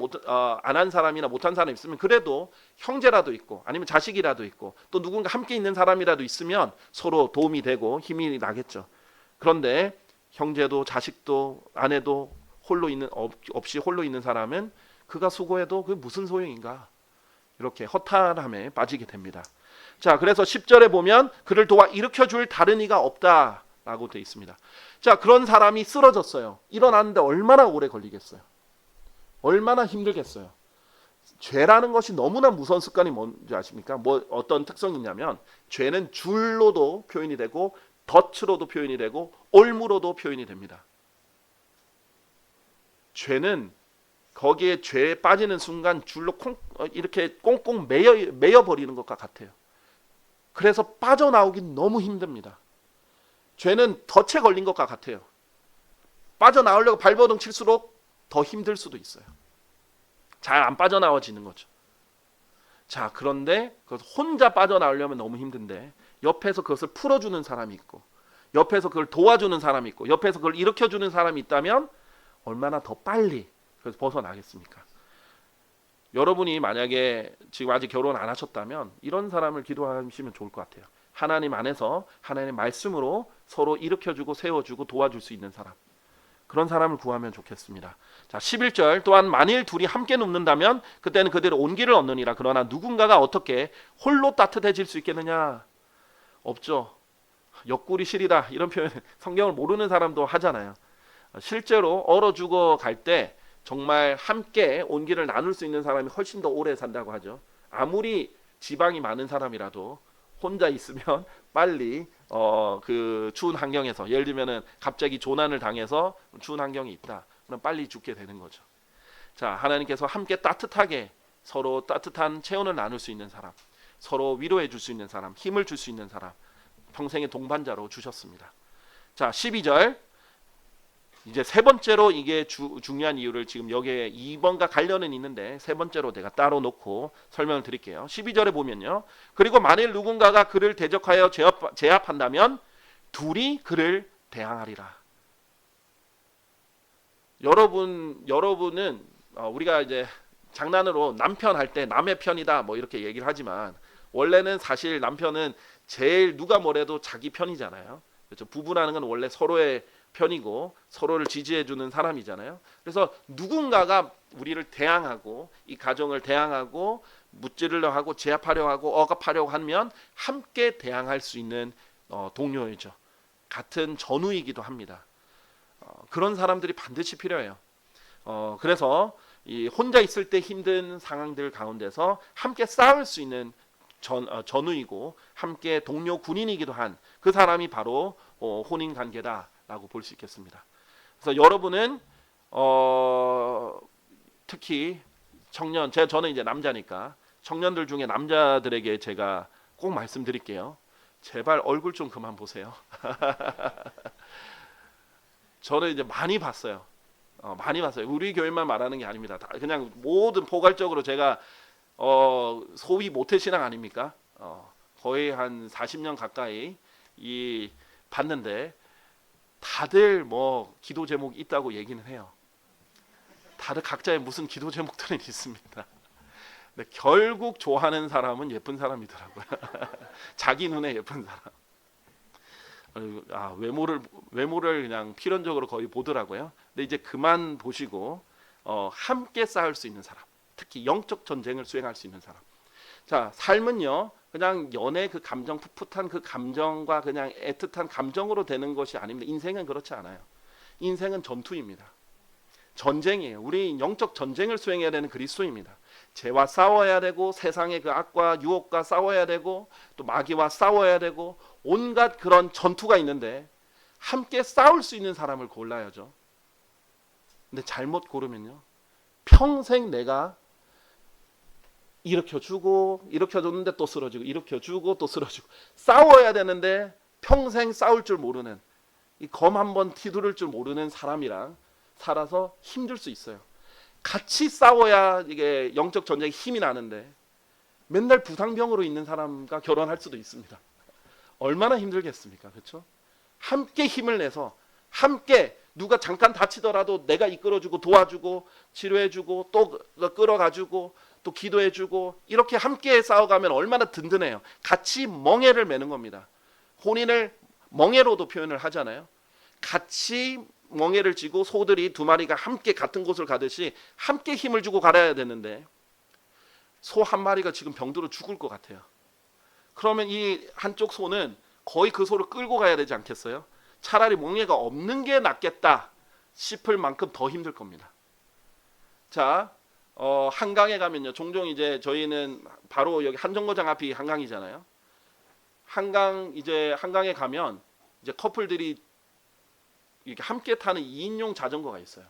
안 한 사람이나 못한 사람이 있으면 그래도 형제라도 있고 아니면 자식이라도 있고 또 누군가 함께 있는 사람이라도 있으면 서로 도움이 되고 힘이 나겠죠. 그런데 형제도 자식도 아내도 없이 홀로 있는 사람은 그가 수고해도 그게 무슨 소용인가? 이렇게 허탈함에 빠지게 됩니다. 자, 그래서 10절에 보면 그를 도와 일으켜 줄 다른 이가 없다라고 되어 있습니다. 자, 그런 사람이 쓰러졌어요. 일어나는데 얼마나 오래 걸리겠어요? 얼마나 힘들겠어요? 죄라는 것이 너무나 무서운 습관이 뭔지 아십니까? 어떤 특성이 있냐면 죄는 줄로도 표현이 되고 덫으로도 표현이 되고 올무로도 표현이 됩니다. 죄는 거기에 죄에 빠지는 순간 줄로 이렇게 꽁꽁 매여 버리는 것과 같아요. 그래서 빠져나오기 너무 힘듭니다. 죄는 덫에 걸린 것과 같아요. 빠져나오려고 발버둥 칠수록 더 힘들 수도 있어요. 잘 안 빠져나와지는 거죠. 자, 그런데 혼자 빠져나오려면 너무 힘든데 옆에서 그것을 풀어주는 사람이 있고 옆에서 그걸 도와주는 사람이 있고 옆에서 그걸 일으켜주는 사람이 있다면 얼마나 더 빨리 그래서 벗어나겠습니까? 여러분이 만약에 지금 아직 결혼 안 하셨다면 이런 사람을 기도하시면 좋을 것 같아요. 하나님 안에서 하나님의 말씀으로 서로 일으켜주고 세워주고 도와줄 수 있는 사람, 그런 사람을 구하면 좋겠습니다. 자, 11절 또한 만일 둘이 함께 눕는다면 그때는 그대로 온기를 얻느니라. 그러나 누군가가 어떻게 홀로 따뜻해질 수 있겠느냐? 없죠. 옆구리 시리다 이런 표현 성경을 모르는 사람도 하잖아요. 실제로 얼어 죽어 갈 때 정말 함께 온기를 나눌 수 있는 사람이 훨씬 더 오래 산다고 하죠. 아무리 지방이 많은 사람이라도 혼자 있으면 빨리 그 추운 환경에서 예를 들면은 갑자기 조난을 당해서 추운 환경이 있다. 그럼 빨리 죽게 되는 거죠. 자, 하나님께서 함께 따뜻하게 서로 따뜻한 체온을 나눌 수 있는 사람, 서로 위로해 줄 수 있는 사람, 힘을 줄 수 있는 사람, 평생의 동반자로 주셨습니다. 자, 12절 이제 세 번째로 이게 중요한 이유를 지금 여기에 2번과 관련은 있는데 세 번째로 내가 따로 놓고 설명을 드릴게요. 12절에 보면요. 그리고 만일 누군가가 그를 대적하여 제압한다면 둘이 그를 대항하리라. 여러분은 우리가 이제 장난으로 남편 할 때 남의 편이다 뭐 이렇게 얘기를 하지만 원래는 사실 남편은 제일 누가 뭐래도 자기 편이잖아요. 그렇죠? 부부라는 건 원래 서로의 편이고 서로를 지지해주는 사람이잖아요. 그래서 누군가가 우리를 대항하고 이 가정을 대항하고 무찌르려 하고 제압하려 하고 억압하려고 하면 함께 대항할 수 있는 동료이죠. 같은 전우이기도 합니다. 그런 사람들이 반드시 필요해요. 그래서 이 혼자 있을 때 힘든 상황들 가운데서 함께 싸울 수 있는 전우이고 함께 동료 군인이기도 한 그 사람이 바로 혼인 관계다라고 볼 수 있겠습니다. 그래서 여러분은 특히 저는 이제 남자니까 청년들 중에 남자들에게 제가 꼭 말씀드릴게요. 제발 얼굴 좀 그만 보세요. 저는 이제 많이 봤어요. 우리 교회만 말하는 게 아닙니다. 다 그냥 모든 포괄적으로 제가 소위 모태신앙 아닙니까? 거의 한 40년 가까이 봤는데 다들 뭐 기도 제목이 있다고 얘기는 해요. 다들 각자의 무슨 기도 제목들은 있습니다. 근데 결국 좋아하는 사람은 예쁜 사람이더라고요. 자기 눈에 예쁜 사람. 외모를 그냥 필연적으로 거의 보더라고요. 근데 이제 그만 보시고 함께 싸울 수 있는 사람, 특히 영적 전쟁을 수행할 수 있는 사람. 자, 삶은요 그냥 연애 그 감정 풋풋한 그 감정과 그냥 애틋한 감정으로 되는 것이 아닙니다. 인생은 그렇지 않아요. 인생은 전투입니다. 전쟁이에요. 우리 영적 전쟁을 수행해야 되는 그리스도입니다. 죄와 싸워야 되고 세상의 그 악과 유혹과 싸워야 되고 또 마귀와 싸워야 되고 온갖 그런 전투가 있는데 함께 싸울 수 있는 사람을 골라야죠. 근데 잘못 고르면요 평생 내가 일으켜줬는데 또 쓰러지고 일으켜주고 또 쓰러지고 싸워야 되는데 평생 싸울 줄 모르는 이 검 한번 휘두를 줄 모르는 사람이랑 살아서 힘들 수 있어요. 같이 싸워야 이게 영적 전쟁에 힘이 나는데 맨날 부상병으로 있는 사람과 결혼할 수도 있습니다. 얼마나 힘들겠습니까? 그렇죠? 함께 힘을 내서 함께 누가 잠깐 다치더라도 내가 이끌어주고 도와주고 치료해주고 또 끌어가지고 또 기도해주고 이렇게 함께 싸워가면 얼마나 든든해요. 같이 멍에를 매는 겁니다. 혼인을 멍에로도 표현을 하잖아요. 같이 멍에를 쥐고 소들이 두 마리가 함께 같은 곳을 가듯이 함께 힘을 주고 가야 되는데 소 한 마리가 지금 병들어 죽을 것 같아요. 그러면 이 한쪽 소는 거의 그 소를 끌고 가야 되지 않겠어요? 차라리 멍에가 없는 게 낫겠다 싶을 만큼 더 힘들 겁니다. 자, 한강에 가면요. 종종 이제 저희는 바로 여기 한정거장 앞이 한강이잖아요. 한강에 가면 이제 커플들이 이렇게 함께 타는 2인용 자전거가 있어요.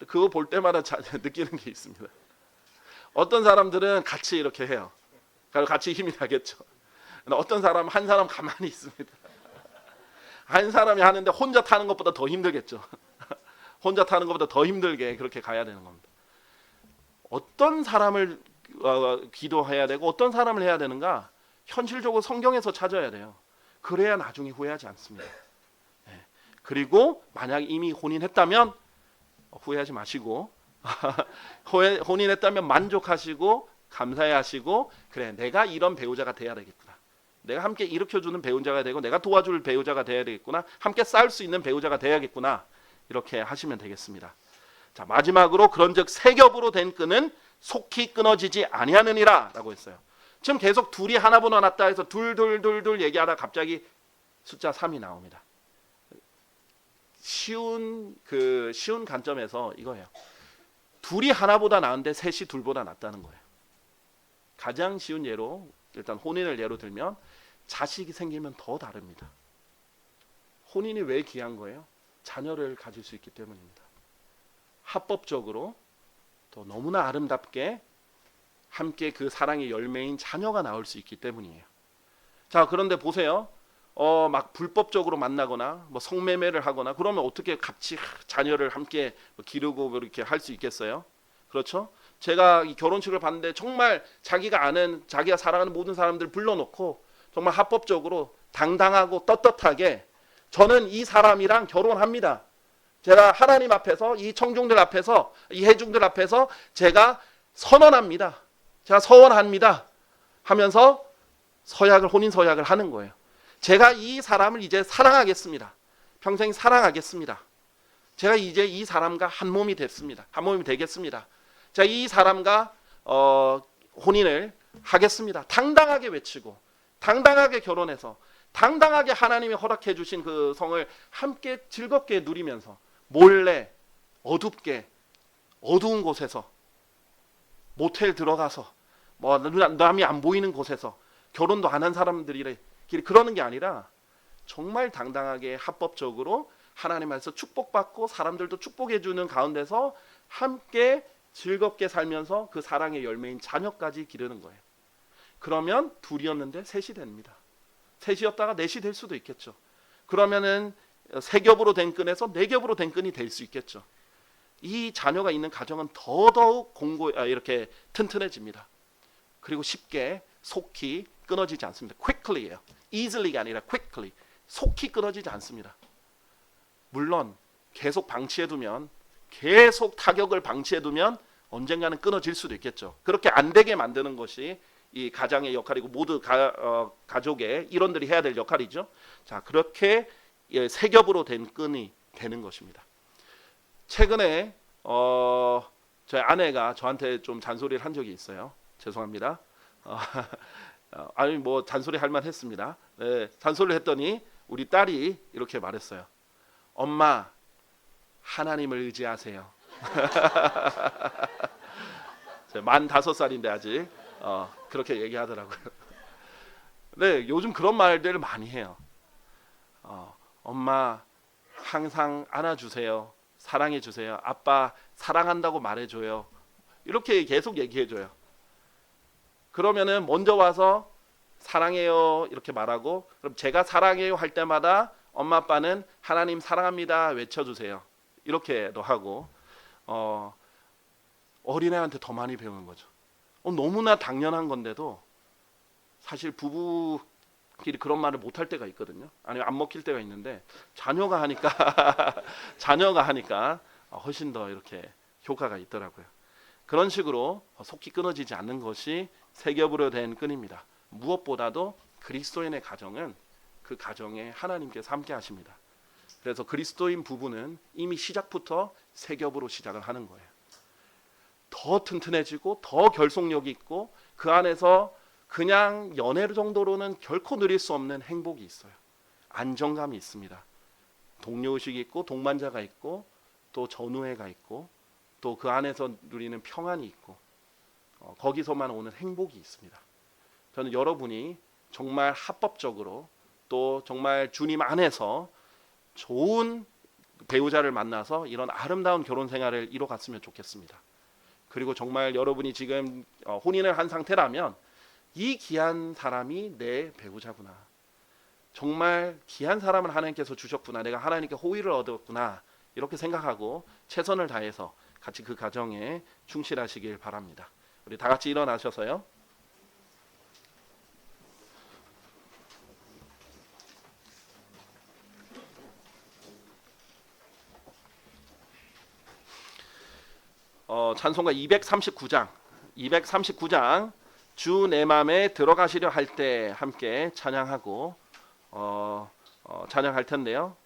그거 볼 때마다 느끼는 게 있습니다. 어떤 사람들은 같이 이렇게 해요. 같이 힘이 나겠죠. 어떤 사람은 한 사람 가만히 있습니다. 한 사람이 하는데 혼자 타는 것보다 더 힘들겠죠. 혼자 타는 것보다 더 힘들게 그렇게 가야 되는 겁니다. 어떤 사람을 기도해야 되고 어떤 사람을 해야 되는가? 현실적으로 성경에서 찾아야 돼요. 그래야 나중에 후회하지 않습니다. 그리고 만약 이미 혼인했다면 후회하지 마시고 혼인했다면 만족하시고 감사해하시고 그래 내가 이런 배우자가 돼야 되겠구나. 내가 함께 일으켜주는 배우자가 되고 내가 도와줄 배우자가 돼야 되겠구나. 함께 싸울 수 있는 배우자가 돼야겠구나. 이렇게 하시면 되겠습니다. 자, 마지막으로 그런즉 세 겹으로 된 끈은 속히 끊어지지 아니하느니라 라고 했어요. 지금 계속 둘이 하나보다 낫다 해서 둘 얘기하다 갑자기 숫자 3이 나옵니다. 쉬운 관점에서 이거예요. 둘이 하나보다 나은데 셋이 둘보다 낫다는 거예요. 가장 쉬운 예로 일단 혼인을 예로 들면 자식이 생기면 더 다릅니다. 혼인이 왜 귀한 거예요? 자녀를 가질 수 있기 때문입니다. 합법적으로 또 너무나 아름답게 함께 그 사랑의 열매인 자녀가 나올 수 있기 때문이에요. 자, 그런데 보세요. 막 불법적으로 만나거나 뭐 성매매를 하거나 그러면 어떻게 같이 자녀를 함께 기르고 그렇게 할 수 있겠어요? 그렇죠? 제가 이 결혼식을 봤는데 정말 자기가 아는 자기가 사랑하는 모든 사람들 불러놓고 정말 합법적으로 당당하고 떳떳하게 저는 이 사람이랑 결혼합니다. 제가 하나님 앞에서 이 청중들 앞에서 이 회중들 앞에서 제가 선언합니다. 제가 서원합니다. 하면서 혼인 서약을 하는 거예요. 제가 이 사람을 이제 사랑하겠습니다. 평생 사랑하겠습니다. 제가 이제 이 사람과 한 몸이 됐습니다. 한 몸이 되겠습니다. 제가 이 사람과 혼인을 하겠습니다. 당당하게 외치고 당당하게 결혼해서 당당하게 하나님이 허락해 주신 그 성을 함께 즐겁게 누리면서 몰래 어둡게 어두운 곳에서 모텔 들어가서 뭐 남이 안 보이는 곳에서 결혼도 안 한 사람들이 그러는 게 아니라 정말 당당하게 합법적으로 하나님 안에서 축복받고 사람들도 축복해 주는 가운데서 함께 즐겁게 살면서 그 사랑의 열매인 자녀까지 기르는 거예요. 그러면 둘이었는데 셋이 됩니다. 셋이었다가 넷이 될 수도 있겠죠. 그러면은 세 겹으로 된 끈에서 네 겹으로 된 끈이 될 수 있겠죠. 이 자녀가 있는 가정은 더더욱 이렇게 튼튼해집니다. 그리고 쉽게 속히 끊어지지 않습니다. quickly예요. easily가 아니라 quickly. 속히 끊어지지 않습니다. 물론 계속 방치해두면 계속 타격을 방치해두면 언젠가는 끊어질 수도 있겠죠. 그렇게 안 되게 만드는 것이 이 가장의 역할이고 모두 가족의 일원들이 해야 될 역할이죠. 자, 그렇게 세 겹으로 된 끈이 되는 것입니다. 최근에 저희 아내가 저한테 좀 잔소리를 한 적이 있어요. 죄송합니다. 아니 뭐 잔소리 할 만했습니다. 네, 잔소리를 했더니 우리 딸이 이렇게 말했어요. 엄마, 하나님을 의지하세요. 45살인데 아직 그렇게 얘기하더라고요. 네, 요즘 그런 말들을 많이 해요. 엄마 항상 안아주세요. 사랑해주세요. 아빠 사랑한다고 말해줘요. 이렇게 계속 얘기해줘요. 그러면은 먼저 와서 사랑해요 이렇게 말하고 그럼 제가 사랑해요 할 때마다 엄마 아빠는 하나님 사랑합니다 외쳐주세요. 이렇게도 하고 어린애한테 더 많이 배우는 거죠. 너무나 당연한 건데도 사실 부부 그런 말을 못할 때가 있거든요. 아니면 안 먹힐 때가 있는데 자녀가 하니까 자녀가 하니까 훨씬 더 이렇게 효과가 있더라고요. 그런 식으로 속히 끊어지지 않는 것이 세 겹으로 된 끈입니다. 무엇보다도 그리스도인의 가정은 그 가정에 하나님께서 함께 하십니다. 그래서 그리스도인 부부는 이미 시작부터 세 겹으로 시작을 하는 거예요. 더 튼튼해지고 더 결속력이 있고 그 안에서 그냥 연애 정도로는 결코 누릴 수 없는 행복이 있어요. 안정감이 있습니다. 동료의식이 있고 동반자가 있고 또 전우애가 있고 또 그 안에서 누리는 평안이 있고 거기서만 오는 행복이 있습니다. 저는 여러분이 정말 합법적으로 또 정말 주님 안에서 좋은 배우자를 만나서 이런 아름다운 결혼 생활을 이뤄갔으면 좋겠습니다. 그리고 정말 여러분이 지금 혼인을 한 상태라면 이 귀한 사람이 내 배우자구나. 정말 귀한 사람을 하나님께서 주셨구나. 내가 하나님께 호의를 얻었구나. 이렇게 생각하고 최선을 다해서 같이 그 가정에 충실하시길 바랍니다. 우리 다 같이 일어나셔서요. 찬송가 239장 주 내 맘에 들어가시려 할 때 함께 찬양하고 찬양할 텐데요.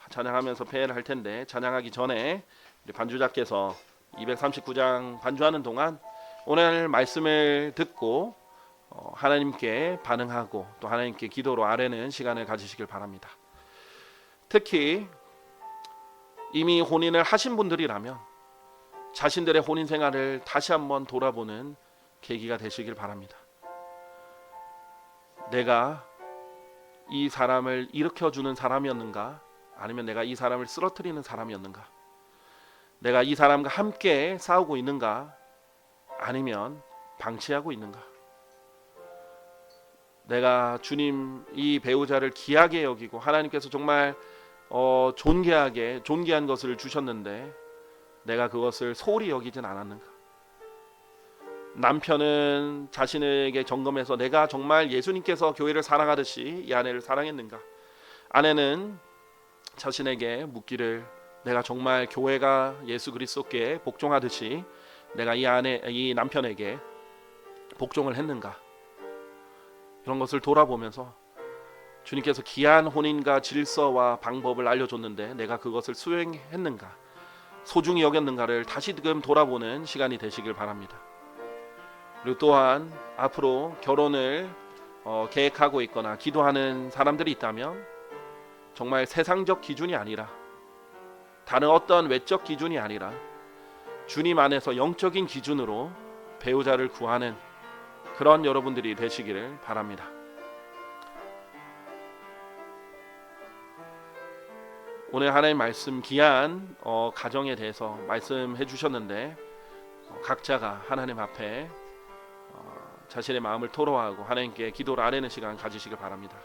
찬양하면서 패를 할 텐데 찬양하기 전에 우리 반주자께서 239장 반주하는 동안 오늘 말씀을 듣고 하나님께 반응하고 또 하나님께 기도로 아뢰는 시간을 가지시길 바랍니다. 특히 이미 혼인을 하신 분들이라면 자신들의 혼인 생활을 다시 한번 돌아보는 계기가 되시길 바랍니다. 내가 이 사람을 일으켜주는 사람이었는가? 아니면 내가 이 사람을 쓰러뜨리는 사람이었는가? 내가 이 사람과 함께 싸우고 있는가? 아니면 방치하고 있는가? 내가 주님 이 배우자를 귀하게 여기고 하나님께서 정말 존귀한 것을 주셨는데 내가 그것을 소홀히 여기진 않았는가? 남편은 자신에게 점검해서 내가 정말 예수님께서 교회를 사랑하듯이 이 아내를 사랑했는가? 아내는 자신에게 묻기를 내가 정말 교회가 예수 그리스도께 복종하듯이 내가 이 남편에게 복종을 했는가? 이런 것을 돌아보면서 주님께서 귀한 혼인과 질서와 방법을 알려줬는데 내가 그것을 수행했는가? 소중히 여겼는가를 다시금 돌아보는 시간이 되시길 바랍니다. 그리고 또한 앞으로 결혼을 계획하고 있거나 기도하는 사람들이 있다면 정말 세상적 기준이 아니라 다른 어떤 외적 기준이 아니라 주님 안에서 영적인 기준으로 배우자를 구하는 그런 여러분들이 되시기를 바랍니다. 오늘 하나님 말씀 귀한 가정에 대해서 말씀해 주셨는데 각자가 하나님 앞에 자신의 마음을 토로하고 하나님께 기도를 아뢰는 시간 가지시길 바랍니다.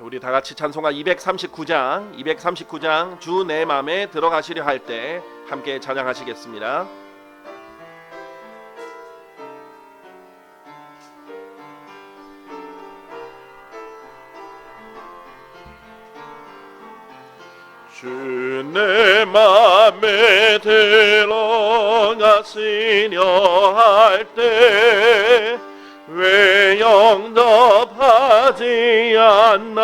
우리 다 같이 찬송가 239장 주 내 맘에 들어가시려 할 때 함께 찬양하시겠습니다. 주 내 맘에 들어가시려 할 때 왜 영접하지 않나.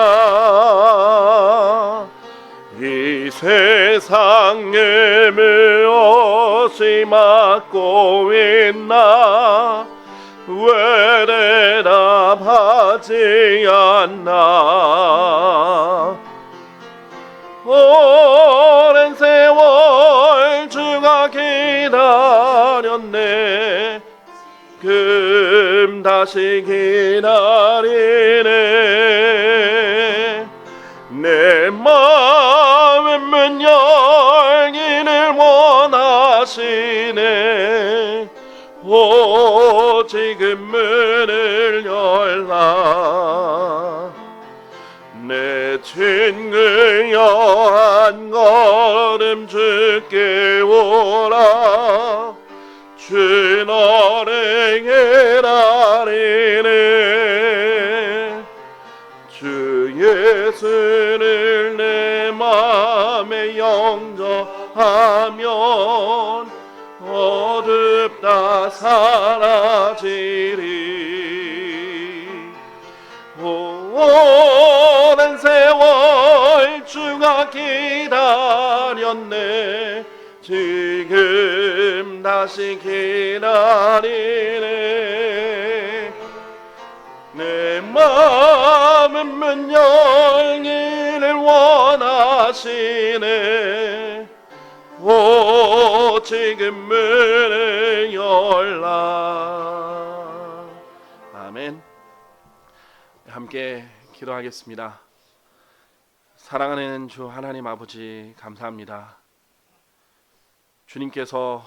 이 세상에 무엇이 막고 있나. 왜 대답하지 않나. 오랜 세월 주가 기다렸네. 다시 기다리네. 내 마음의 문 열기를 원하시네. 오 지금 문을 열라. 내 친구여 한 걸음 주께 오라. 주 너를 기다리네. 주 예수를 내 맘에 영접하면 어둡다 사라지리. 오랜 세월 주가 기다렸네. 지금 다시 기다리네. 내 마음은 문 열기를 원하시네. 오 지금 문을 열라. 아멘. 함께 기도하겠습니다. 사랑하는 주 하나님 아버지, 감사합니다. 주님께서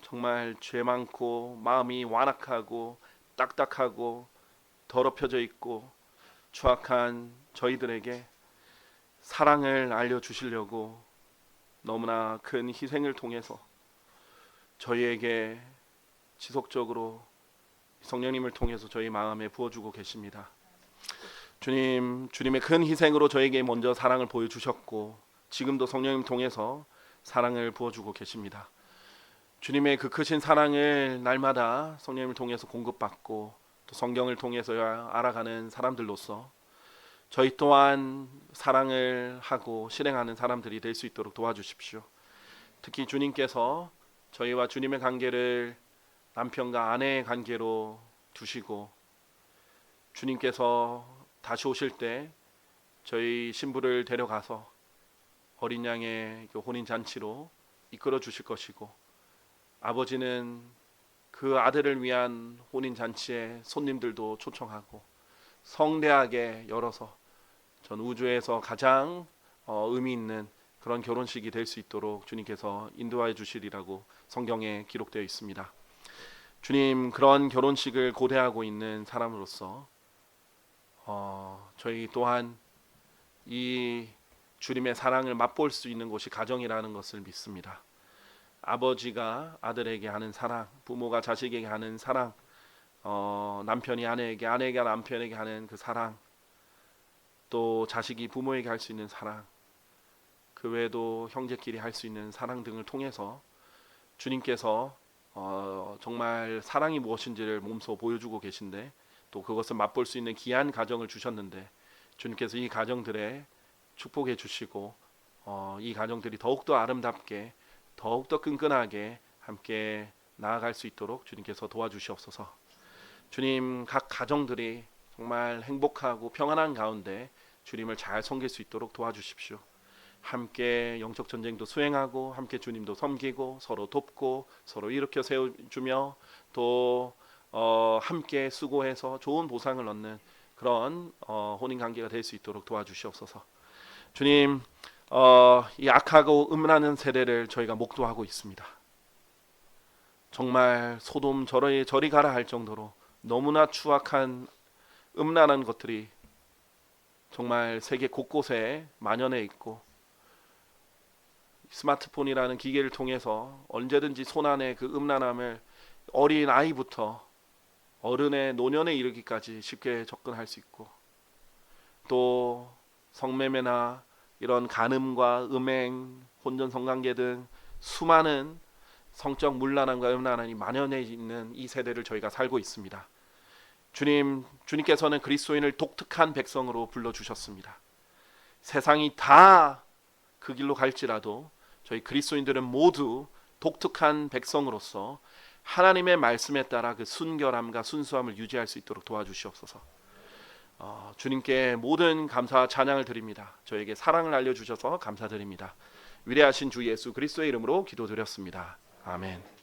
정말 죄 많고 마음이 완악하고 딱딱하고 더럽혀져 있고 추악한 저희들에게 사랑을 알려주시려고 너무나 큰 희생을 통해서 저희에게 지속적으로 성령님을 통해서 저희 마음에 부어주고 계십니다. 주님, 주님의 큰 희생으로 저에게 먼저 사랑을 보여주셨고 지금도 성령님 통해서 사랑을 부어주고 계십니다. 주님의 그 크신 사랑을 날마다 성령님을 통해서 공급받고 또 성경을 통해서 알아가는 사람들로서 저희 또한 사랑을 하고 실행하는 사람들이 될 수 있도록 도와주십시오. 특히 주님께서 저희와 주님의 관계를 남편과 아내의 관계로 두시고 주님께서 다시 오실 때 저희 신부를 데려가서 어린 양의 혼인 잔치로 이끌어 주실 것이고 아버지는 그 아들을 위한 혼인 잔치에 손님들도 초청하고 성대하게 열어서 전 우주에서 가장 의미 있는 그런 결혼식이 될 수 있도록 주님께서 인도하여 주시리라고 성경에 기록되어 있습니다. 주님, 그런 결혼식을 고대하고 있는 사람으로서 저희 또한 이 주님의 사랑을 맛볼 수 있는 곳이 가정이라는 것을 믿습니다. 아버지가 아들에게 하는 사랑, 부모가 자식에게 하는 사랑, 남편이 아내에게, 아내가 남편에게 하는 그 사랑, 또 자식이 부모에게 할 수 있는 사랑, 그 외에도 형제끼리 할 수 있는 사랑 등을 통해서 주님께서 정말 사랑이 무엇인지를 몸소 보여주고 계신데 또 그것을 맛볼 수 있는 귀한 가정을 주셨는데 주님께서 이 가정들에 축복해 주시고 이 가정들이 더욱더 아름답게 더욱더 끈끈하게 함께 나아갈 수 있도록 주님께서 도와주시옵소서. 주님, 각 가정들이 정말 행복하고 평안한 가운데 주님을 잘 섬길 수 있도록 도와주십시오. 함께 영적 전쟁도 수행하고 함께 주님도 섬기고 서로 돕고 서로 일으켜 세워주며 또 함께 수고해서 좋은 보상을 얻는 그런 혼인 관계가 될 수 있도록 도와주시옵소서. 주님, 이 악하고 음란한 세대를 저희가 목도하고 있습니다. 정말 소돔 저리 가라 할 정도로 너무나 추악한 음란한 것들이 정말 세계 곳곳에 만연해 있고 스마트폰이라는 기계를 통해서 언제든지 손안에 그 음란함을 어린 아이부터 어른의 노년에 이르기까지 쉽게 접근할 수 있고 또 성매매나 이런 간음과 음행, 혼전 성관계 등 수많은 성적 문란함과 음란함이 만연해 있는 이 세대를 저희가 살고 있습니다. 주님께서는 그리스도인을 독특한 백성으로 불러주셨습니다. 세상이 다 그 길로 갈지라도 저희 그리스도인들은 모두 독특한 백성으로서 하나님의 말씀에 따라 그 순결함과 순수함을 유지할 수 있도록 도와주시옵소서. 주님께 모든 감사와 찬양을 드립니다. 저에게 사랑을 알려주셔서 감사드립니다. 위대하신 주 예수 그리스도의 이름으로 기도드렸습니다. 아멘.